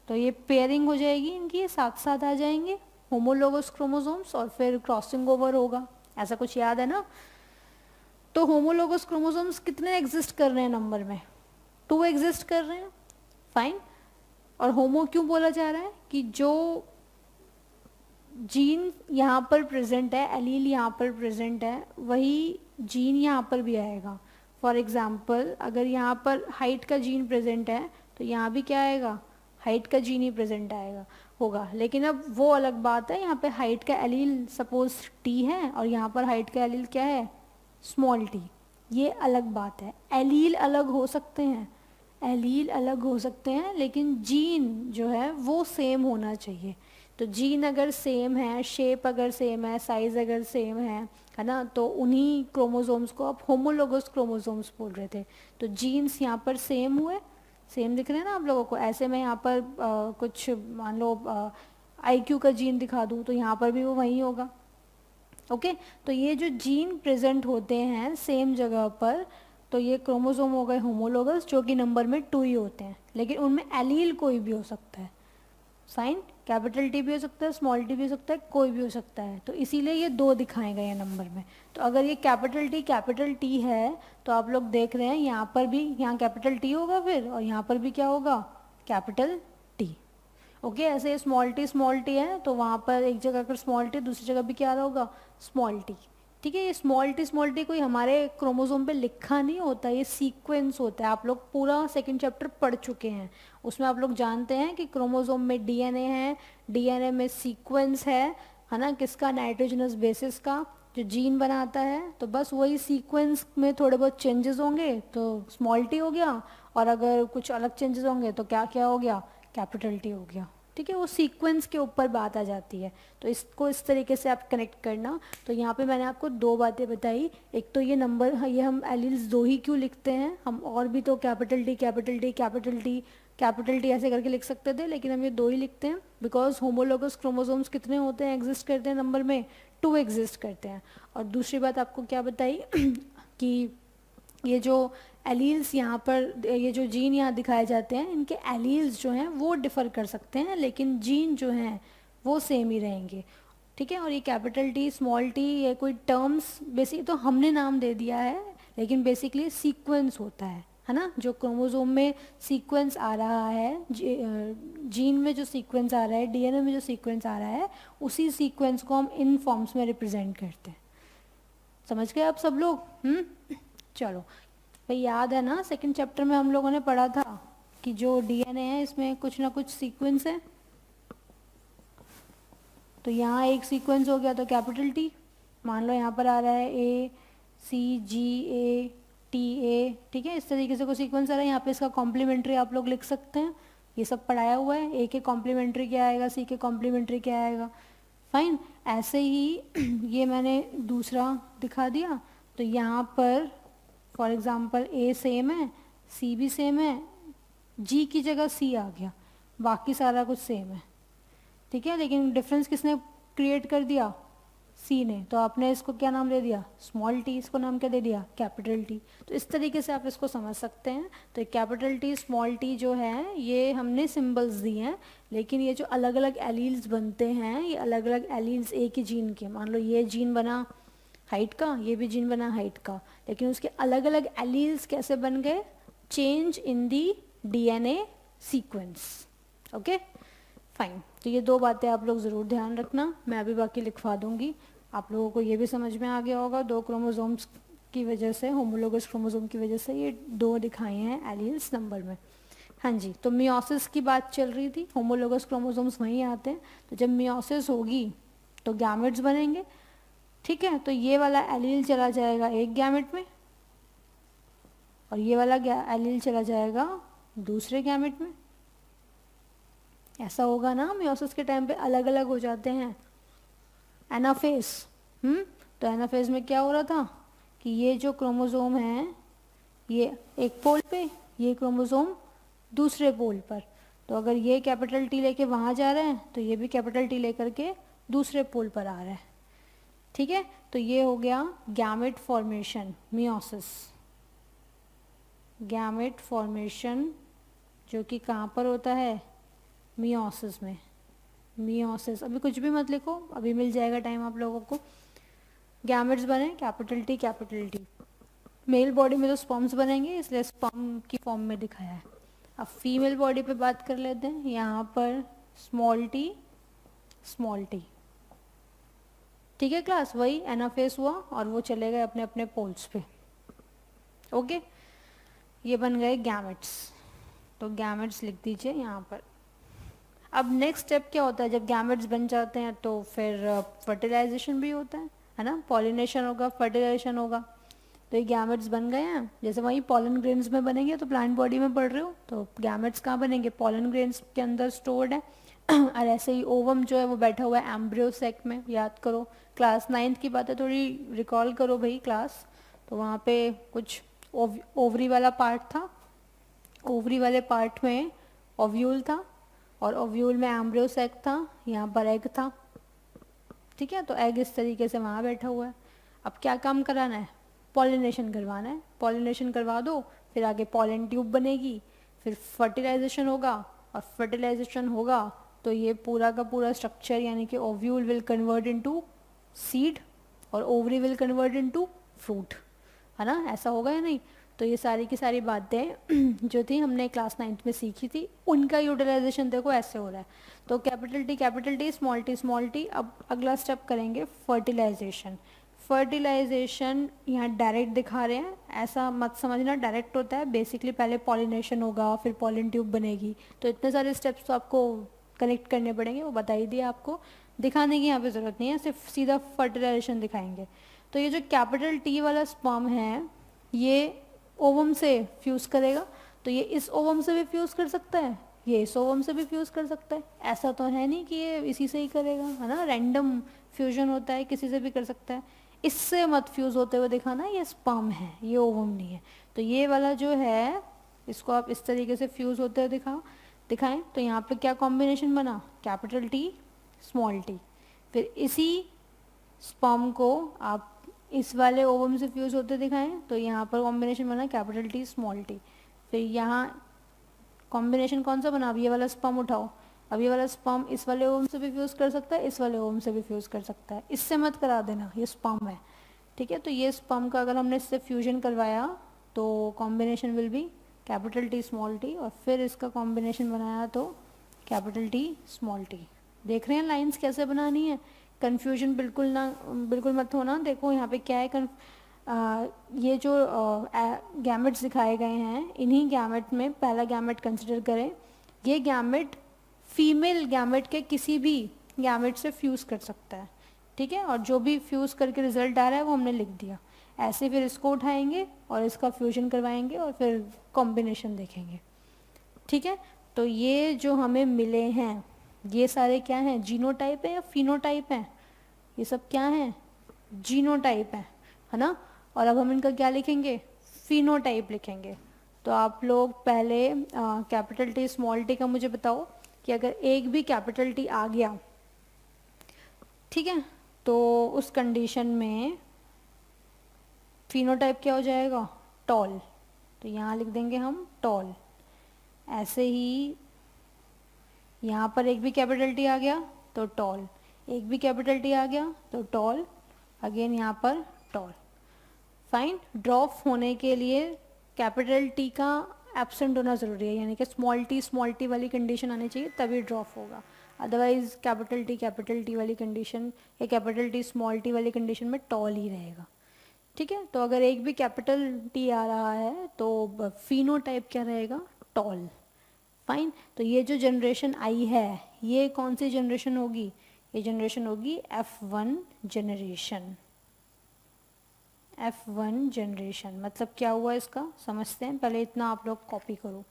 तो ये पेयरिंग हो जाएगी इनकी, साथ साथ आ जाएंगे होमोलोगस क्रोमोसोम्स, और फिर क्रॉसिंग ओवर होगा। ऐसा कुछ याद है ना? तो होमोलोगस क्रोमोसोम्स कितने एग्जिस्ट कर रहे हैं नंबर में? 2 एग्जिस्ट कर रहे हैं। फाइन। और होमो क्यों बोला जा रहा है? कि जो जीन यहाँ पर प्रेजेंट है, एलील यहाँ पर प्रेजेंट है, वही जीन यहाँ पर भी आएगा। फॉर एग्जाम्पल, अगर यहाँ पर हाइट का जीन प्रेजेंट है, तो यहाँ भी क्या आएगा, हाइट का जीन ही प्रेजेंट आएगा होगा। लेकिन अब वो अलग बात है, यहाँ पे हाइट का एलील सपोज टी है, और यहाँ पर हाइट का एलील क्या है, स्मॉल टी। ये अलग बात है। एलील अलग हो सकते हैं, एलील अलग हो सकते हैं, लेकिन जीन जो है वो सेम होना चाहिए। तो जीन अगर सेम है, शेप अगर सेम है, साइज अगर सेम है ना, तो उन्हीं क्रोमोसोम्स को आप होमोलोगस क्रोमोसोम्स बोल रहे थे। तो जीन्स यहाँ पर सेम हुए, सेम दिख रहे हैं ना आप लोगों को। ऐसे में यहाँ पर कुछ मान लो IQ का जीन दिखा दूँ, तो यहाँ पर भी वो वही होगा। ओके, तो ये जो जीन प्रेजेंट होते हैं सेम जगह पर, तो ये क्रोमोसोम हो गए होमोलोगस, जो कि नंबर में 2 ही होते हैं, लेकिन उनमें एलील कोई भी हो सकता है। साइन, कैपिटल टी भी हो सकता है, स्मॉल टी भी हो सकता है, कोई भी हो सकता है, तो इसीलिए ये 2 दिखाए गए हैं नंबर में। तो अगर ये कैपिटल टी है, तो आप लोग देख रहे हैं यहाँ पर भी, यहाँ कैपिटल टी होगा फिर, और यहाँ पर भी क्या होगा, कैपिटल टी। ओके, ऐसे स्मॉल टी है, तो वहाँ पर एक जगह अगर स्मॉल टी, दूसरी जगह भी क्या रहा होगा, स्मॉल टी। ठीक है, ये स्मॉल टी कोई हमारे क्रोमोसोम पे लिखा नहीं होता, ये सीक्वेंस होता है। आप लोग पूरा सेकंड चैप्टर पढ़ चुके हैं, उसमें आप लोग जानते हैं कि क्रोमोसोम में डीएनए है, डीएनए में सीक्वेंस है ना, किसका, नाइट्रोजनस बेसिस का, जो जीन बनाता है। तो बस वही सीक्वेंस में थोड़े बहुत चेंजेस होंगे तो स्मॉल टी हो गया, और अगर कुछ अलग चेंजेस होंगे तो क्या क्या हो गया, कैपिटल टी हो गया। ठीक है, वो सीक्वेंस के ऊपर बात आ जाती है, तो इसको इस तरीके से आप कनेक्ट करना। तो यहाँ पे मैंने आपको 2 बातें बताई, एक तो ये नंबर, ये हम एलील्स 2 ही क्यों लिखते हैं, हम और भी तो capital T capital T capital T capital T ऐसे करके लिख सकते थे, लेकिन हम ये 2 ही लिखते हैं बिकॉज होमोलोगस क्रोमोसोम्स कितने होते हैं, एग्जिस्ट करते हैं नंबर में, 2 एग्जिस्ट करते हैं। और दूसरी बात आपको क्या बताई कि ये जो एलील्स यहाँ पर, ये जो जीन यहाँ दिखाए जाते हैं, इनके एलील्स जो हैं वो डिफ़र कर सकते हैं, लेकिन जीन जो हैं वो सेम ही रहेंगे। ठीक है, और ये कैपिटल टी स्मॉल टी ये कोई टर्म्स बेसिक तो हमने नाम दे दिया है, लेकिन बेसिकली सीक्वेंस होता है ना, जो क्रोमोसोम में सीक्वेंस आ रहा है, जीन में जो सीक्वेंस आ रहा है, डीएनए में जो सीक्वेंस आ रहा है, उसी सीक्वेंस को हम इन फॉर्म्स में रिप्रेजेंट करते हैं। समझ गए आप सब लोग? चलो भाई, याद है ना सेकंड चैप्टर में हम लोगों ने पढ़ा था कि जो डीएनए है इसमें कुछ ना कुछ सीक्वेंस है। तो यहाँ एक सीक्वेंस हो गया तो कैपिटल टी, मान लो यहाँ पर आ रहा है ACGA TA। ठीक है, इस तरीके से कोई सीक्वेंस आ रहा है, यहाँ पे इसका कॉम्प्लीमेंट्री आप लोग लिख सकते हैं, ये सब पढ़ाया हुआ है, ए के कॉम्प्लीमेंट्री क्या आएगा, सी के कॉम्प्लीमेंट्री क्या आएगा, फाइन। ऐसे ही ये मैंने दूसरा दिखा दिया, तो यहाँ पर फॉर एग्जांपल ए सेम है, सी भी सेम है, जी की जगह सी आ गया, बाकी सारा कुछ सेम है, ठीक है। लेकिन डिफरेंस किसने क्रिएट कर दिया, सी ने, तो आपने इसको क्या नाम दे दिया, स्मॉल टी, इसको नाम क्या दे दिया, कैपिटल टी। तो इस तरीके से आप इसको समझ सकते हैं। तो कैपिटल टी स्मॉल टी जो है ये हमने सिंबल्स दिए हैं, लेकिन ये जो अलग अलग एलील्स बनते हैं, ये अलग अलग एलील्स एक ही जीन के, मान लो ये जीन बना हाइट का, ये भी जीन बना हाइट का, लेकिन उसके अलग अलग एलील्स कैसे बन गए, change in the DNA sequence. Okay fine. तो ये दो बातें आप लोग ज़रूर ध्यान रखना, मैं अभी बाकी लिखवा दूंगी। आप लोगों को ये भी समझ में आ गया होगा, दो क्रोमोसोम्स की वजह से, होमोलोगस क्रोमोसोम की वजह से ये दो दिखाए हैं एलील्स नंबर में। हाँ जी, तो मियोसिस की बात चल रही थी, होमोलोगस क्रोमोसोम्स वहीं आते हैं। तो जब मियोसिस होगी तो गैमेट्स बनेंगे, ठीक है। तो ये वाला एलील चला जाएगा एक गैमेट में, और ये वाला एलील चला जाएगा दूसरे गैमेट में। ऐसा होगा ना, मियोसिस के टाइम पे अलग अलग हो जाते हैं। एनाफेज, तो एनाफेज में क्या हो रहा था कि ये जो क्रोमोसोम है ये एक पोल पे, ये क्रोमोसोम दूसरे पोल पर। तो अगर ये कैपिटल टी लेके वहाँ जा रहे हैं तो ये भी कैपिटल टी लेकर के दूसरे पोल पर आ रहा है, ठीक है। तो ये हो गया gamete formation, meiosis. Gamete formation जो कि कहाँ पर होता है, मियोसिस में। मियोसिस, अभी कुछ भी मत लिखो, अभी मिल जाएगा टाइम आप लोगों को। गैमेट्स बने capital T capital T. Male body में तो स्पर्म्स बनेंगे, इसलिए स्पर्म की फॉर्म में दिखाया है। अब फीमेल बॉडी पे बात कर लेते हैं, यहाँ पर स्मॉल टी स्मॉल टी, ठीक है क्लास। वही एनाफेज हुआ और वो चले गए अपने अपने पोल्स पे। ओके, ये बन गए गैमेट्स, तो गैमेट्स लिख दीजिए यहाँ पर। अब नेक्स्ट स्टेप क्या होता है, जब गैमेट्स बन जाते हैं तो फिर फर्टिलाइजेशन भी होता है ना, पॉलिनेशन होगा, फर्टिलाइजेशन होगा। तो ये गैमेट्स बन गए हैं, जैसे वही पॉलन ग्रेन्स में बनेंगे, तो प्लांट बॉडी में पढ़ रहे हो तो गैमेट्स कहाँ बनेंगे, पॉलन ग्रेन्स के अंदर स्टोर्ड है। और ऐसे ही ओवम जो है वो बैठा हुआ है एम्ब्रियो सेक में, याद करो क्लास 9th की बातें थोड़ी रिकॉल करो भाई क्लास। तो वहाँ पे कुछ ओवरी वाला पार्ट था, ओवरी वाले पार्ट में ओव्यूल था, और ओव्यूल में एम्ब्रियो सेक था, यहाँ पर एग था, ठीक है। तो एग इस तरीके से वहाँ बैठा हुआ है। अब क्या काम कराना है, पॉलिनेशन करवाना है। पॉलिनेशन करवा दो, फिर आगे पॉलन ट्यूब बनेगी, फिर फर्टिलाइजेशन होगा, और फर्टिलाइजेशन होगा तो ये पूरा का पूरा स्ट्रक्चर, यानी कि ovule will convert into seed और ovary will convert into fruit, है ना, ऐसा होगा या नहीं। तो ये सारी की सारी बातें जो थी हमने क्लास 9th में सीखी थी, उनका यूटिलाइजेशन देखो ऐसे हो रहा है। तो कैपिटल टी स्मॉल टी। अब अगला स्टेप करेंगे फर्टिलाइजेशन। फर्टिलाइजेशन यहाँ डायरेक्ट दिखा रहे हैं, ऐसा मत समझना डायरेक्ट होता है। बेसिकली पहले पॉलिनेशन होगा, फिर पॉलन ट्यूब बनेगी, तो इतने सारे स्टेप्स तो आपको कनेक्ट करने पड़ेंगे, वो बता ही दिया आपको, दिखाने की यहाँ पे ज़रूरत नहीं है, सिर्फ सीधा फर्टिलाइजेशन दिखाएंगे। तो ये जो कैपिटल टी वाला स्पर्म है ये ओवम से फ्यूज़ करेगा, तो ये इस ओवम से भी फ्यूज़ कर सकता है, ये इस ओवम से भी फ्यूज़ कर सकता है। ऐसा तो है नहीं कि ये इसी से ही करेगा, है ना, रैंडम फ्यूजन होता है, किसी से भी कर सकता है। इससे मत फ्यूज़ होते हुए दिखाना, ये स्पर्म है, ये ओवम नहीं है। तो ये वाला जो है इसको आप इस तरीके से फ्यूज़ होते हुए दिखाएं। तो यहाँ पे क्या कॉम्बिनेशन बना, कैपिटल टी स्मॉल टी। फिर इसी स्पर्म को आप इस वाले ओवम से फ्यूज होते दिखाएं, तो यहाँ पर कॉम्बिनेशन बना कैपिटल टी स्मॉल टी। फिर यहाँ कॉम्बिनेशन कौन सा बना, अब ये वाला स्पर्म उठाओ, अब ये वाला स्पर्म इस वाले ओवम से भी फ्यूज कर सकता है, इस वाले ओवम से भी फ्यूज कर सकता है, इससे मत करा देना, ये स्पर्म है, ठीक है। तो ये स्पर्म का अगर हमने इससे फ्यूजन करवाया तो combination will be capital T small T, और फिर इसका कॉम्बिनेशन बनाया तो कैपिटल टी स्मॉल टी। देख रहे हैं लाइंस कैसे बनानी है, कन्फ्यूजन बिल्कुल मत होना। देखो यहाँ पे क्या है, ये जो गैमेट्स दिखाए गए हैं, इन्हीं गैमेट में पहला गैमेट कंसिडर करें, ये गैमेट फीमेल गैमेट के किसी भी गैमेट से फ्यूज़ कर सकता है, ठीक है। और जो भी फ्यूज़ करके रिजल्ट आ रहा है वो हमने लिख दिया। ऐसे फिर इसको उठाएंगे और इसका फ्यूजन करवाएंगे और फिर कॉम्बिनेशन देखेंगे, ठीक है। तो ये जो हमें मिले हैं ये सारे क्या हैं, जीनोटाइप है या फिनोटाइप हैं? ये सब क्या हैं, जीनोटाइप है ना। और अब हम इनका क्या लिखेंगे, फिनोटाइप लिखेंगे। तो आप लोग पहले कैपिटल टी स्मॉल टी का मुझे बताओ कि अगर एक भी कैपिटल टी आ गया, ठीक है, तो उस कंडीशन में फिनोटाइप क्या हो जाएगा, टॉल। तो यहाँ लिख देंगे हम टॉल। ऐसे ही यहाँ पर एक भी कैपिटल टी आ गया तो टॉल, एक भी कैपिटल टी आ गया तो टॉल, अगेन यहाँ पर टॉल। फाइन। ड्रॉप होने के लिए कैपिटल टी का एब्सेंट होना ज़रूरी है, यानी कि स्मॉल टी वाली कंडीशन आनी चाहिए तभी ड्रॉप होगा। अदरवाइज कैपिटल टी वाली कंडीशन या कैपिटल टी स्मॉल टी वाली कंडीशन में टॉल ही रहेगा। ठीक है, तो अगर एक भी कैपिटल टी आ रहा है तो फिनोटाइप क्या रहेगा, टॉल। फाइन। तो ये जो जनरेशन आई है ये कौन सी जनरेशन होगी, ये जनरेशन होगी F1 जनरेशन। F1 जनरेशन मतलब क्या हुआ इसका समझते हैं, पहले इतना आप लोग कॉपी करो।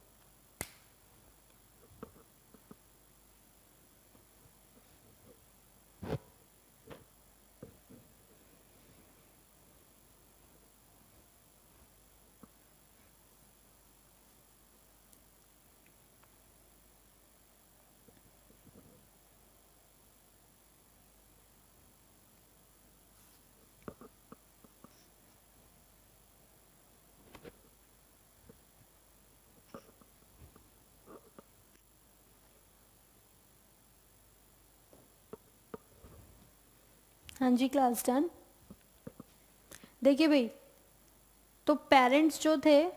हाँ जी, क्लास डन। देखिए भाई, तो पेरेंट्स जो थे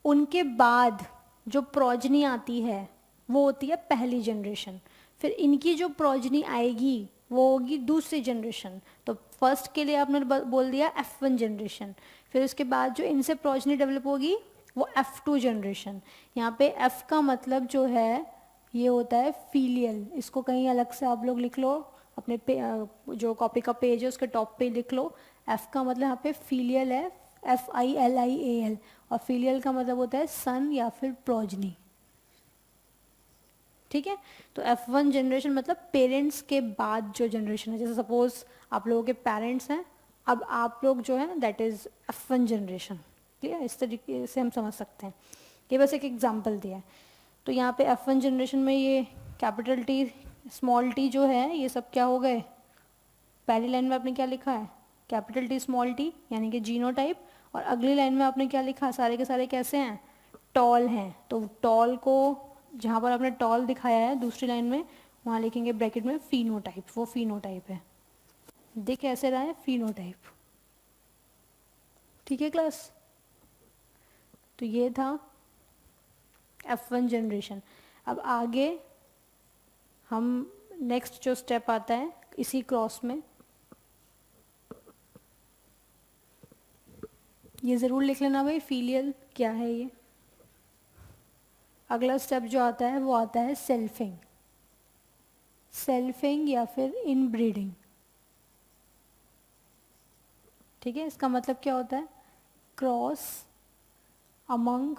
उनके बाद जो प्रोजनी आती है वो होती है पहली जनरेशन, फिर इनकी जो प्रोजनी आएगी वो होगी दूसरी जनरेशन। तो फर्स्ट के लिए आपने बोल दिया F1 जनरेशन, फिर उसके बाद जो इनसे प्रोजनी डेवलप होगी वो F2 जनरेशन। यहाँ पे F का मतलब जो है ये होता है फीलियल, इसको कहीं अलग से आप लोग लिख लो, अपने जो कॉपी का पेज है उसके टॉप पे लिख लो। F का मतलब यहाँ पे फीलियल है, FILIAL, और फीलियल का मतलब होता है सन या फिर प्रोजनी। ठीक है, तो F1 जनरेशन मतलब पेरेंट्स के बाद जो जनरेशन है, जैसे सपोज आप लोगों के पेरेंट्स हैं, अब आप लोग जो है that is F1 generation. Clear, इस तरीके से हम समझ सकते हैं। ये बस एक एग्जांपल दिया है। तो यहाँ पे F1 जनरेशन में ये कैपिटल टी स्मॉल टी जो है ये सब क्या हो गए, पहली लाइन में आपने क्या लिखा है, कैपिटल टी स्मॉल टी यानी कि जीनोटाइप, और अगली लाइन में आपने क्या लिखा, सारे के सारे कैसे हैं, टॉल हैं। तो टॉल को जहाँ पर आपने टॉल दिखाया है दूसरी लाइन में वहाँ लिखेंगे ब्रैकेट में फिनोटाइप, वो फिनोटाइप है। देख कैसे रहा है, फिनोटाइप। ठीक है क्लास, तो ये था F1 जनरेशन। अब आगे हम नेक्स्ट जो स्टेप आता है इसी क्रॉस में, ये ज़रूर लिख लेना भाई फीलियल क्या है ये। अगला स्टेप जो आता है वो आता है सेल्फिंग, सेल्फिंग या फिर इनब्रीडिंग। ठीक है, इसका मतलब क्या होता है, cross among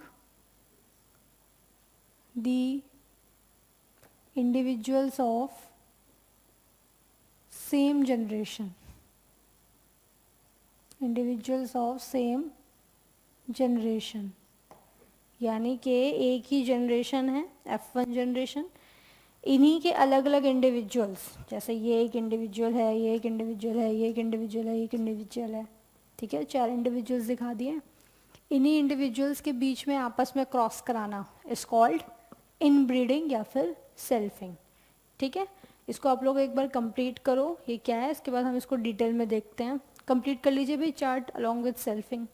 the individuals of same generation, individuals of same generation, यानी कि एक ही जनरेशन है F1 जनरेशन, इन्हीं के अलग अलग इंडिविजुअल्स, जैसे ये एक इंडिविजुअल है, ये एक इंडिविजुअल है, ये एक इंडिविजुअल है, ये एक इंडिविजुअल है। ठीक है, 4 इंडिविजुअल्स दिखा दिए। इन्हीं इंडिविजुअल्स के बीच में आपस में क्रॉस कराना इज कॉल्ड इनब्रीडिंग या फिर सेल्फिंग। ठीक है, इसको आप लोग एक बार कंप्लीट करो, ये क्या है, इसके बाद हम इसको डिटेल में देखते हैं। कंप्लीट कर लीजिए भाई chart along with selfing.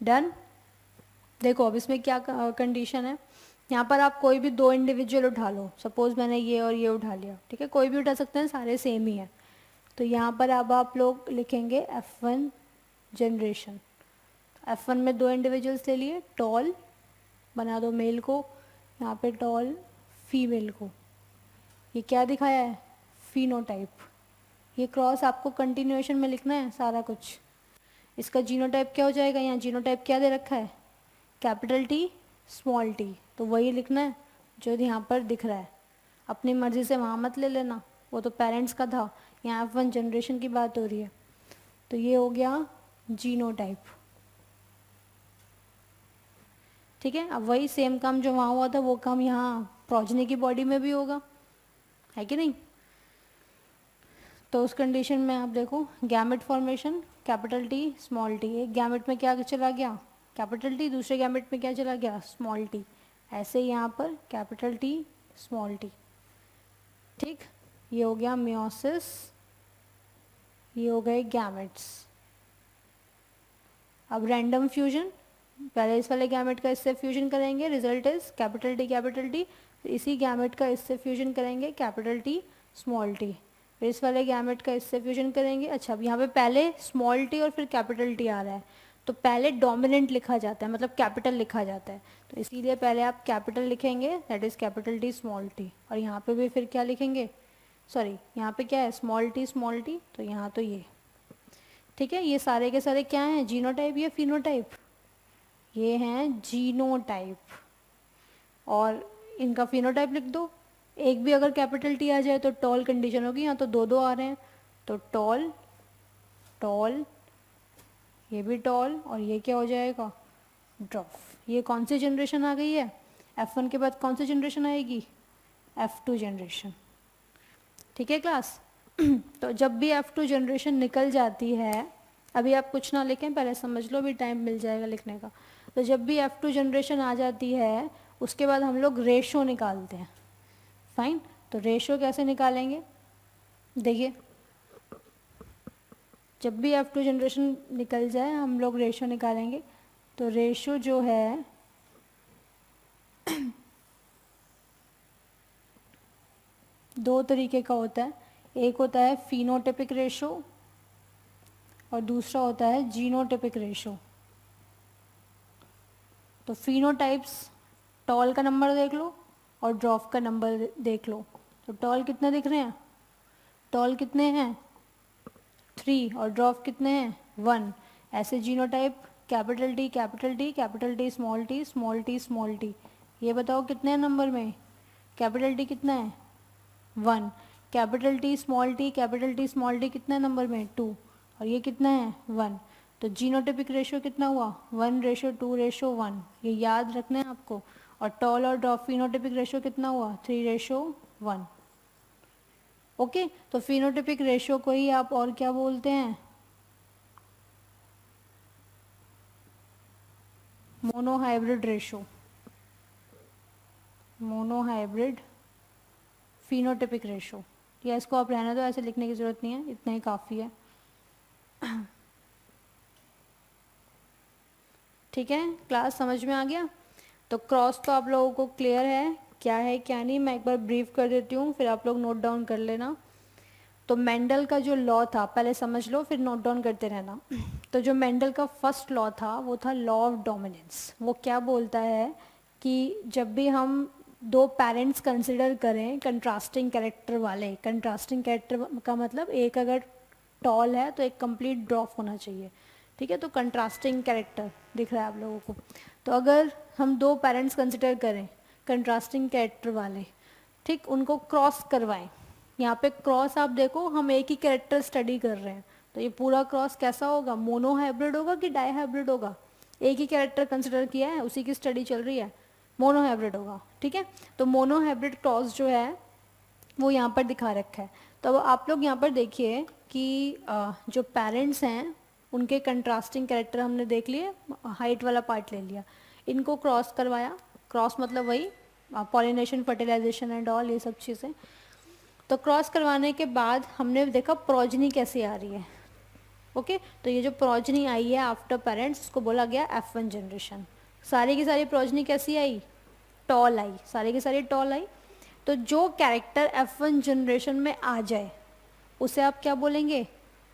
Done. देखो अब इसमें क्या कंडीशन है, यहाँ पर आप कोई भी 2 इंडिविजुअल उठा लो, सपोज मैंने ये और ये उठा लिया, ठीक है, कोई भी उठा सकते हैं, सारे सेम ही है। तो यहाँ पर अब आप लोग लिखेंगे F1 जनरेशन। F1 में 2 इंडिविजुअल्स ले लिए, टॉल बना दो मेल को, यहाँ पे टॉल फीमेल को। ये क्या दिखाया है? फिनोटाइप। ये क्रॉस आपको कंटिन्यूएशन में लिखना है सारा कुछ। इसका जीनोटाइप क्या हो जाएगा? यहाँ जीनोटाइप क्या दे रखा है? कैपिटल टी स्मॉल टी, तो वही लिखना है जो यहाँ पर दिख रहा है। अपनी मर्ज़ी से वहाँ मत ले लेना, वो तो पेरेंट्स का था, यहाँ F1 जनरेशन की बात हो रही है। तो ये हो गया जीनोटाइप। ठीक है, अब वही सेम काम जो वहाँ हुआ था वो काम यहाँ प्रोजनी की बॉडी में भी होगा, है कि नहीं? तो उस कंडीशन में आप देखो, gamete formation capital T small T. एक गैमेट में क्या चला गया? कैपिटल टी, दूसरे गैमेट में क्या चला गया? Small T. ऐसे यहाँ पर कैपिटल टी स्मॉल टी। ठीक, ये हो गया मियोसिस, ये हो गए गैमेट्स। अब रैंडम फ्यूजन, पहले इस वाले गैमेट का इससे फ्यूजन करेंगे, रिजल्ट इज कैपिटल टी, इसी गैमेट का इससे फ्यूजन करेंगे कैपिटल टी स्मॉल टी, फिर इस वाले गैमेट का इससे फ्यूजन करेंगे। अच्छा, अब यहाँ पे पहले स्मॉल टी और फिर कैपिटल टी आ रहा है, तो पहले डोमिनेंट लिखा जाता है, मतलब कैपिटल लिखा जाता है, तो इसीलिए पहले आप कैपिटल लिखेंगे, that is capital T small T. और यहाँ पे भी फिर क्या लिखेंगे? सॉरी, यहाँ पे क्या है? स्मॉल टी, तो यहाँ तो ये। ठीक है, ये सारे के सारे क्या हैं? जीनोटाइप या फिनोटाइप? ये हैं जीनोटाइप। और इनका फिनोटाइप लिख दो। एक भी अगर कैपिटल टी आ जाए तो टॉल कंडीशन होगी, यहाँ तो दो दो आ रहे हैं, तो टॉल टॉल, ये भी टॉल, और ये क्या हो जाएगा? ड्रॉफ। ये कौन सी जनरेशन आ गई है? F1 के बाद कौन सी जनरेशन आएगी? F2 generation. ठीक है क्लास? तो जब भी F2 जनरेशन निकल जाती है, अभी आप कुछ ना लिखें, पहले समझ लो, अभी टाइम मिल जाएगा लिखने का। तो जब भी F2 जनरेशन आ जाती है, उसके बाद हम लोग रेशो निकालते हैं। फाइन, तो रेशो कैसे निकालेंगे? देखिए, जब भी F2 जनरेशन निकल जाए हम लोग रेशो निकालेंगे। तो रेशो जो है दो तरीके का होता है, एक होता है फिनोटाइपिक रेशो और दूसरा होता है जीनोटाइपिक रेशो। तो फिनोटाइप्स, टॉल का नंबर देख लो और ड्रॉफ का नंबर देख लो। तो टॉल कितने दिख रहे हैं? टॉल कितने हैं? 3, और ड्रॉफ कितने हैं? 1। ऐसे genotype capital T small T. ये बताओ कितने हैं नंबर में? कैपिटल टी कितना है? 1। कैपिटल टी स्मॉल टी कितना है नंबर में? 2। और ये कितना है? 1। तो जीनोटाइपिक रेशो कितना हुआ? 1:2:1। ये याद रखना है आपको। और टॉल और ड्रॉफ फिनोटाइपिक रेशो कितना हुआ? 3:1। ओके, तो फिनोटाइपिक रेशो को ही आप और क्या बोलते हैं? Monohybrid ratio, monohybrid phenotypic ratio. या इसको आप रहने दो, ऐसे लिखने की ज़रूरत नहीं है, इतना ही काफ़ी है। ठीक है, क्लास समझ में आ गया? तो क्रॉस तो आप लोगों को क्लियर है क्या है क्या नहीं, मैं एक बार ब्रीफ कर देती हूँ, फिर आप लोग नोट डाउन कर लेना। तो मेंडल का जो लॉ था पहले समझ लो, फिर नोट डाउन करते रहना। तो जो मेंडल का फर्स्ट लॉ था वो था लॉ ऑफ डोमिनेंस। वो क्या बोलता है कि जब भी हम दो पेरेंट्स कंसिडर करें कंट्रास्टिंग कैरेक्टर वाले, कंट्रास्टिंग कैरेक्टर का मतलब एक अगर टॉल है तो एक कंप्लीट ड्रॉप होना चाहिए। ठीक है, तो कंट्रास्टिंग कैरेक्टर दिख रहा है आप लोगों को। तो अगर हम दो पेरेंट्स कंसिडर करें कंट्रास्टिंग कैरेक्टर वाले, ठीक, उनको क्रॉस करवाएं। यहाँ पे क्रॉस आप देखो, हम एक ही कैरेक्टर स्टडी कर रहे हैं, तो ये पूरा क्रॉस कैसा होगा? मोनोहाइब्रिड होगा कि डाईहाइब्रिड होगा? एक ही कैरेक्टर कंसिडर किया है, उसी की स्टडी चल रही है, मोनोहाइब्रिड होगा। ठीक है, तो मोनोहाइब्रिड क्रॉस जो है वो यहाँ पर दिखा रखा है। तो अब आप लोग यहाँ पर देखिए कि जो पेरेंट्स हैं उनके कंट्रास्टिंग कैरेक्टर हमने देख लिए, हाइट वाला पार्ट ले लिया, इनको क्रॉस करवाया। क्रॉस मतलब वही पॉलिनेशन, फर्टिलाइजेशन एंड ऑल, ये सब चीज़ें। तो क्रॉस करवाने के बाद हमने देखा प्रोजनी कैसे आ रही है। ओके, तो ये जो प्रोजनी आई है आफ्टर पेरेंट्स, उसको बोला गया F1 जनरेशन। सारी की सारी प्रोजनी कैसी आई? टॉल आई, सारी की सारी टॉल आई। तो जो कैरेक्टर F1 जनरेशन में आ जाए उसे आप क्या बोलेंगे?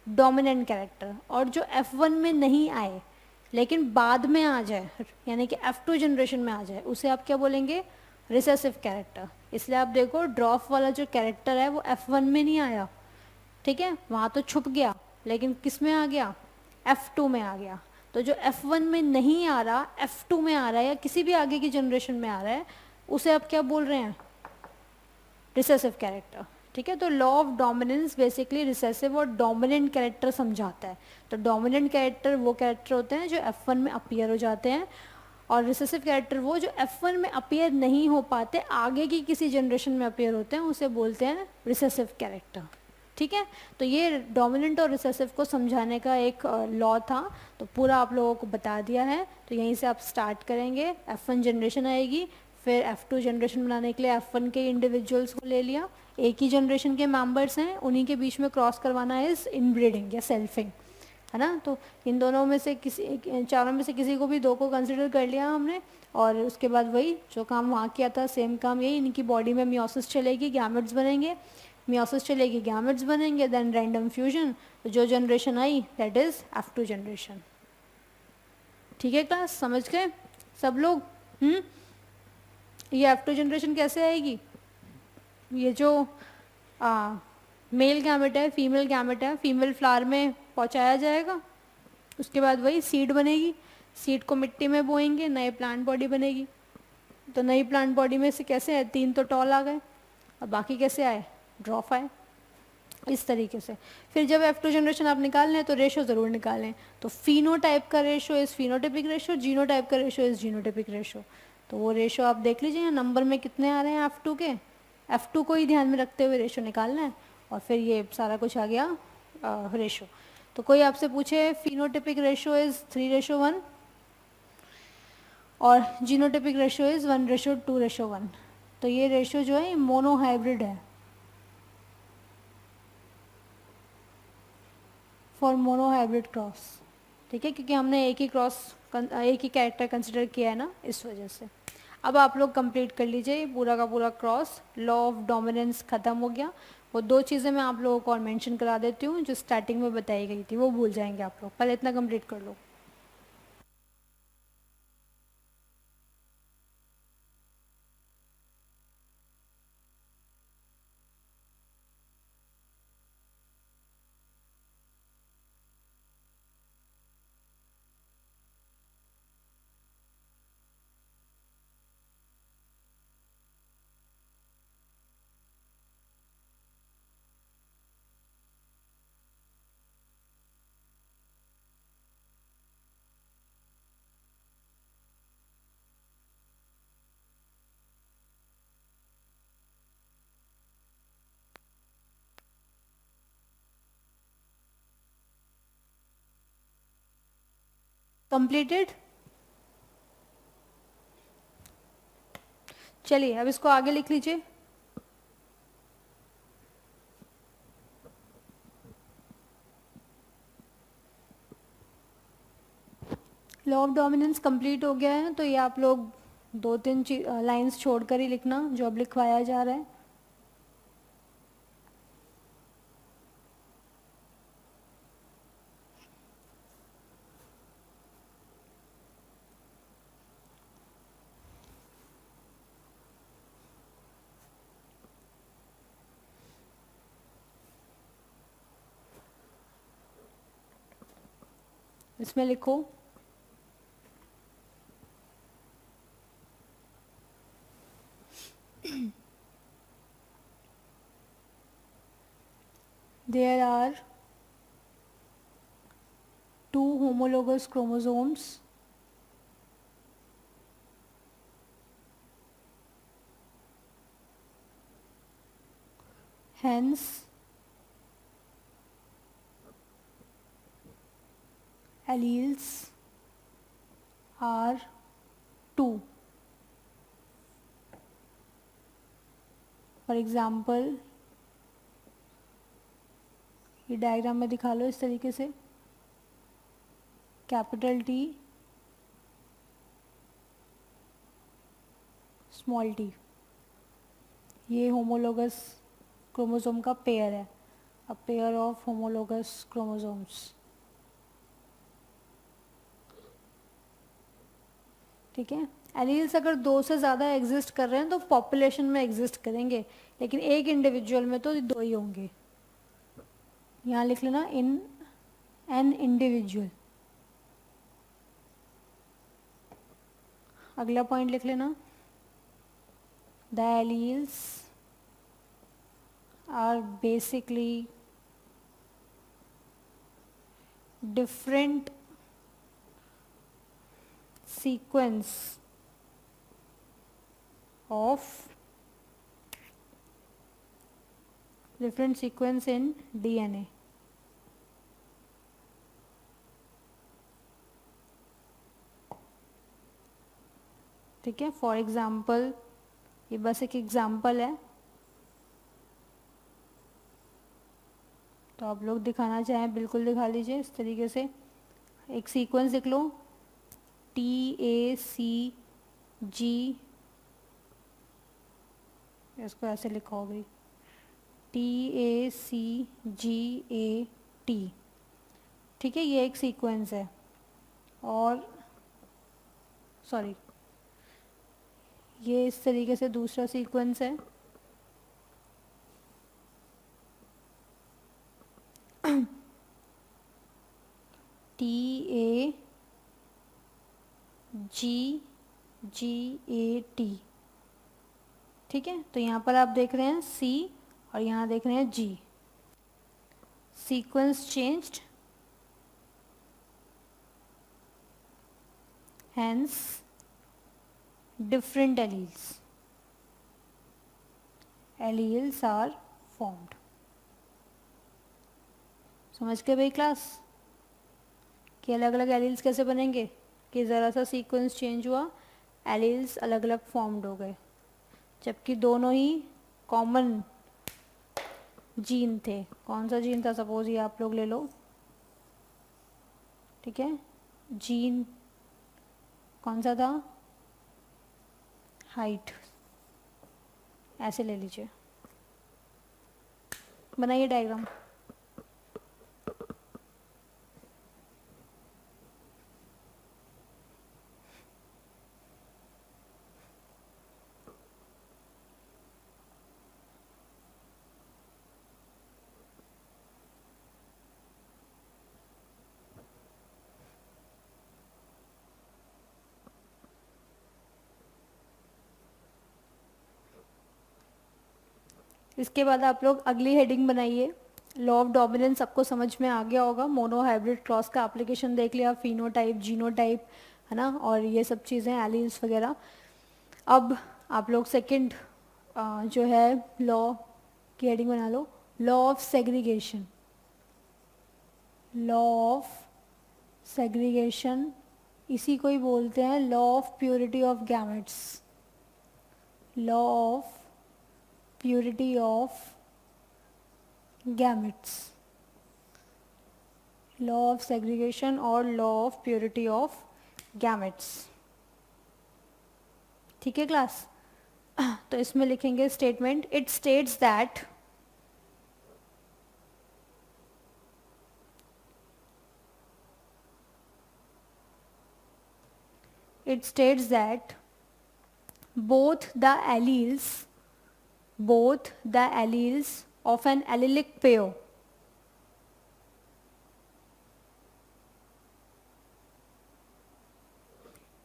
Dominant character. और जो F1 में नहीं आए लेकिन बाद में आ जाए, यानी कि F2 जनरेशन में आ जाए, उसे आप क्या बोलेंगे? Recessive character. इसलिए आप देखो ड्रॉप वाला जो कैरेक्टर है वो F1 में नहीं आया, ठीक है, वहाँ तो छुप गया, लेकिन किस में आ गया, F2 में आ गया। तो जो F1 में नहीं आ रहा, F2 में आ रहा है या किसी भी आगे की जनरेशन में आ रहा है, उसे आप क्या बोल रहे हैं, रिसेसिव कैरेक्टर। ठीक है, तो law of dominance basically recessive और डोमिनेंट कैरेक्टर समझाता है। तो डोमिनेंट कैरेक्टर वो कैरेक्टर होते हैं जो F1 में अपीयर हो जाते हैं, और रिसेसिव कैरेक्टर वो जो F1 में अपीयर नहीं हो पाते, आगे की किसी जनरेशन में अपीयर होते हैं, उसे बोलते हैं रिसेसिव कैरेक्टर। ठीक है, तो ये डोमिनेंट और रिसेसिव को समझाने का एक लॉ था, तो पूरा आप लोगों को बता दिया है। तो यहीं से आप स्टार्ट करेंगे, F1 जनरेशन आएगी, फिर F2 जनरेशन बनाने के लिए F1 के इंडिविजुअल्स को ले लिया, एक ही जनरेशन के मेंबर्स हैं, उन्हीं के बीच में क्रॉस करवाना है इस इनब्रीडिंग या सेल्फिंग, है ना। तो इन दोनों में से किसी, चारों में से किसी को भी दो को कंसिडर कर लिया हमने, और उसके बाद वही जो काम वहाँ किया था सेम काम यही, इनकी बॉडी में मियोसिस चलेगी, गैमेट्स बनेंगे, मियोसिस चलेगी, गैमेट्स बनेंगे, देन रैंडम फ्यूजन। तो जो generation I that is F2 generation. ठीक है क्लास, समझ गए सब लोग? ये F2 जनरेशन कैसे आएगी, ये जो मेल गैमेट है, फीमेल गैमेट है, फीमेल फ्लावर में पहुंचाया जाएगा, उसके बाद वही सीड बनेगी, सीड को मिट्टी में बोएंगे, नए प्लांट बॉडी बनेगी। तो नई प्लांट बॉडी में से कैसे है, 3 तो टॉल आ गए, और बाकी कैसे आए, ड्रॉप आए, इस तरीके से। फिर जब F2 जनरेशन आप निकाल लें तो रेशो ज़रूर निकालें। तो फिनोटाइप का ratio is phenotypic ratio, genotype का रेशो इज़ जीनोटाइपिक रेशो। तो वो रेशो आप देख लीजिए नंबर में कितने आ रहे हैं F2 के, F2 को ही ध्यान में रखते हुए रेशो निकालना है, और फिर ये सारा कुछ आ गया रेशो। तो कोई आपसे पूछे फिनोटाइपिक रेशो इज़ 3:1 और जीनोटाइपिक रेशो इज़ 1:2:1, तो ये रेशो जो है मोनोहाइब्रिड है, फॉर मोनोहाइब्रिड क्रॉस। ठीक है, क्योंकि हमने एक ही कैरेक्टर कंसिडर किया है ना, इस वजह से। अब आप लोग कंप्लीट कर लीजिए पूरा का पूरा क्रॉस, लॉ ऑफ डोमिनेंस खत्म हो गया। वो 2 चीज़ें मैं आप लोगों को और मेंशन करा देती हूँ जो स्टार्टिंग में बताई गई थी, वो भूल जाएंगे आप लोग, पहले इतना कंप्लीट कर लो। कंप्लीटेड, चलिए अब इसको आगे लिख लीजिए। लॉ ऑफ डोमिनेंस कंप्लीट हो गया है, तो ये आप लोग 2-3 लाइंस छोड़कर ही लिखना जो अब लिखवाया जा रहा है। इसमें लिखो there are 2 homologous chromosomes hence alleles are 2. For example ये डायग्राम में दिखा लो इस तरीके से, कैपिटल T स्मॉल t, ये होमोलोगस क्रोमोसोम का पेयर है, a pair of homologous chromosomes. ठीक है, एलील्स अगर दो से ज़्यादा एग्जिस्ट कर रहे हैं तो पॉपुलेशन में एग्जिस्ट करेंगे, लेकिन एक इंडिविजुअल में तो दो ही होंगे। यहाँ लिख लेना इन एन इंडिविजुअल। अगला पॉइंट लिख लेना, the alleles are basically different sequence of different sequence in DNA। ठीक है, फॉर एग्जाम्पल, ये बस एक एग्जाम्पल है, तो आप लोग दिखाना चाहें बिल्कुल दिखा लीजिए इस तरीके से। एक सीक्वेंस लिख लो, TACG, इसको ऐसे लिखा होगा, TACGAT। ठीक है, ये एक सीक्वेंस है। और सॉरी, ये इस तरीके से दूसरा सीक्वेंस है, TAGGAT। ठीक है, तो यहाँ पर आप देख रहे हैं C और यहाँ देख रहे हैं G। Sequence changed, hence different alleles are formed। समझ के भाई क्लास, कि अलग अलग एलील्स कैसे बनेंगे, कि ज़रा सा सीक्वेंस चेंज हुआ, एलील्स अलग अलग फॉर्म्ड हो गए, जबकि दोनों ही कॉमन जीन थे। कौन सा जीन था, सपोज ये आप लोग ले लो, ठीक है, जीन कौन सा था, हाइट, ऐसे ले लीजिए, बनाइए डायग्राम। इसके बाद आप लोग अगली हेडिंग बनाइए, लॉ ऑफ डोमिनेंस। सबको समझ में आ गया होगा, मोनो हाइब्रिड क्रॉस का एप्लीकेशन देख लिया, फिनोटाइप, जीनोटाइप, है ना, और ये सब चीज़ें, एलील्स वगैरह। अब आप लोग सेकंड जो है लॉ की हेडिंग बना लो, law of segregation. Law of segregation, इसी को ही बोलते हैं law of purity of gametes. Law of purity of gametes, law of segregation और law of purity of gametes. ठीक है क्लास, तो इसमें लिखेंगे statement, it states that both the alleles of an allelic pair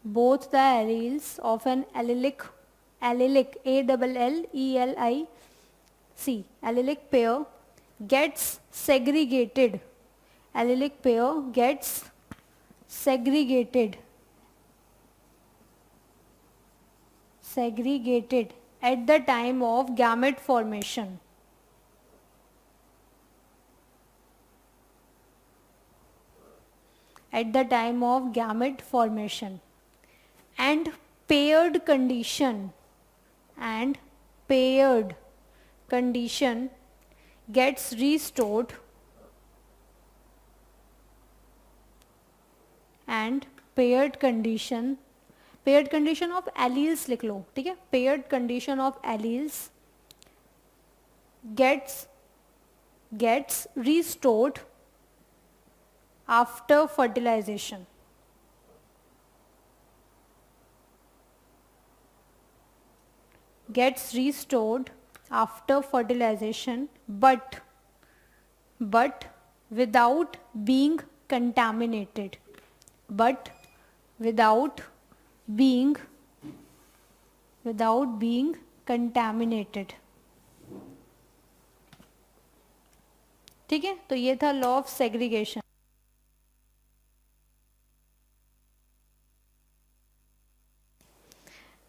both the alleles of an allelic ALLELIC allelic pair gets segregated. Allelic pair gets segregated at the time of gamete formation. At the time of gamete formation, and paired condition gets restored, and paired condition of alleles लिख लो, ठीक है, paired condition of alleles gets restored after fertilization. gets restored after fertilization, but without being contaminated, but without being contaminated. ठीक है, तो ये था law of segregation.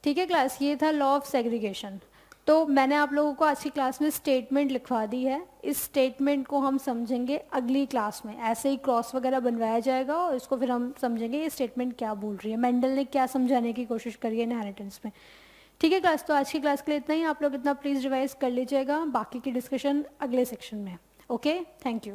ठीक है क्लास, ये था लॉ ऑफ सेग्रीगेशन. तो मैंने आप लोगों को आज की क्लास में स्टेटमेंट लिखवा दी है. इस स्टेटमेंट को हम समझेंगे अगली क्लास में. ऐसे ही क्रॉस वगैरह बनवाया जाएगा और इसको फिर हम समझेंगे ये स्टेटमेंट क्या बोल रही है, मेंडल ने क्या समझाने की कोशिश करी है इनहेरिटेंस में. ठीक है क्लास, तो आज की क्लास के लिए इतना ही. आप लोग इतना प्लीज़ रिवाइज कर लीजिएगा, बाकी की डिस्कशन अगले सेक्शन में. Okay, thank you.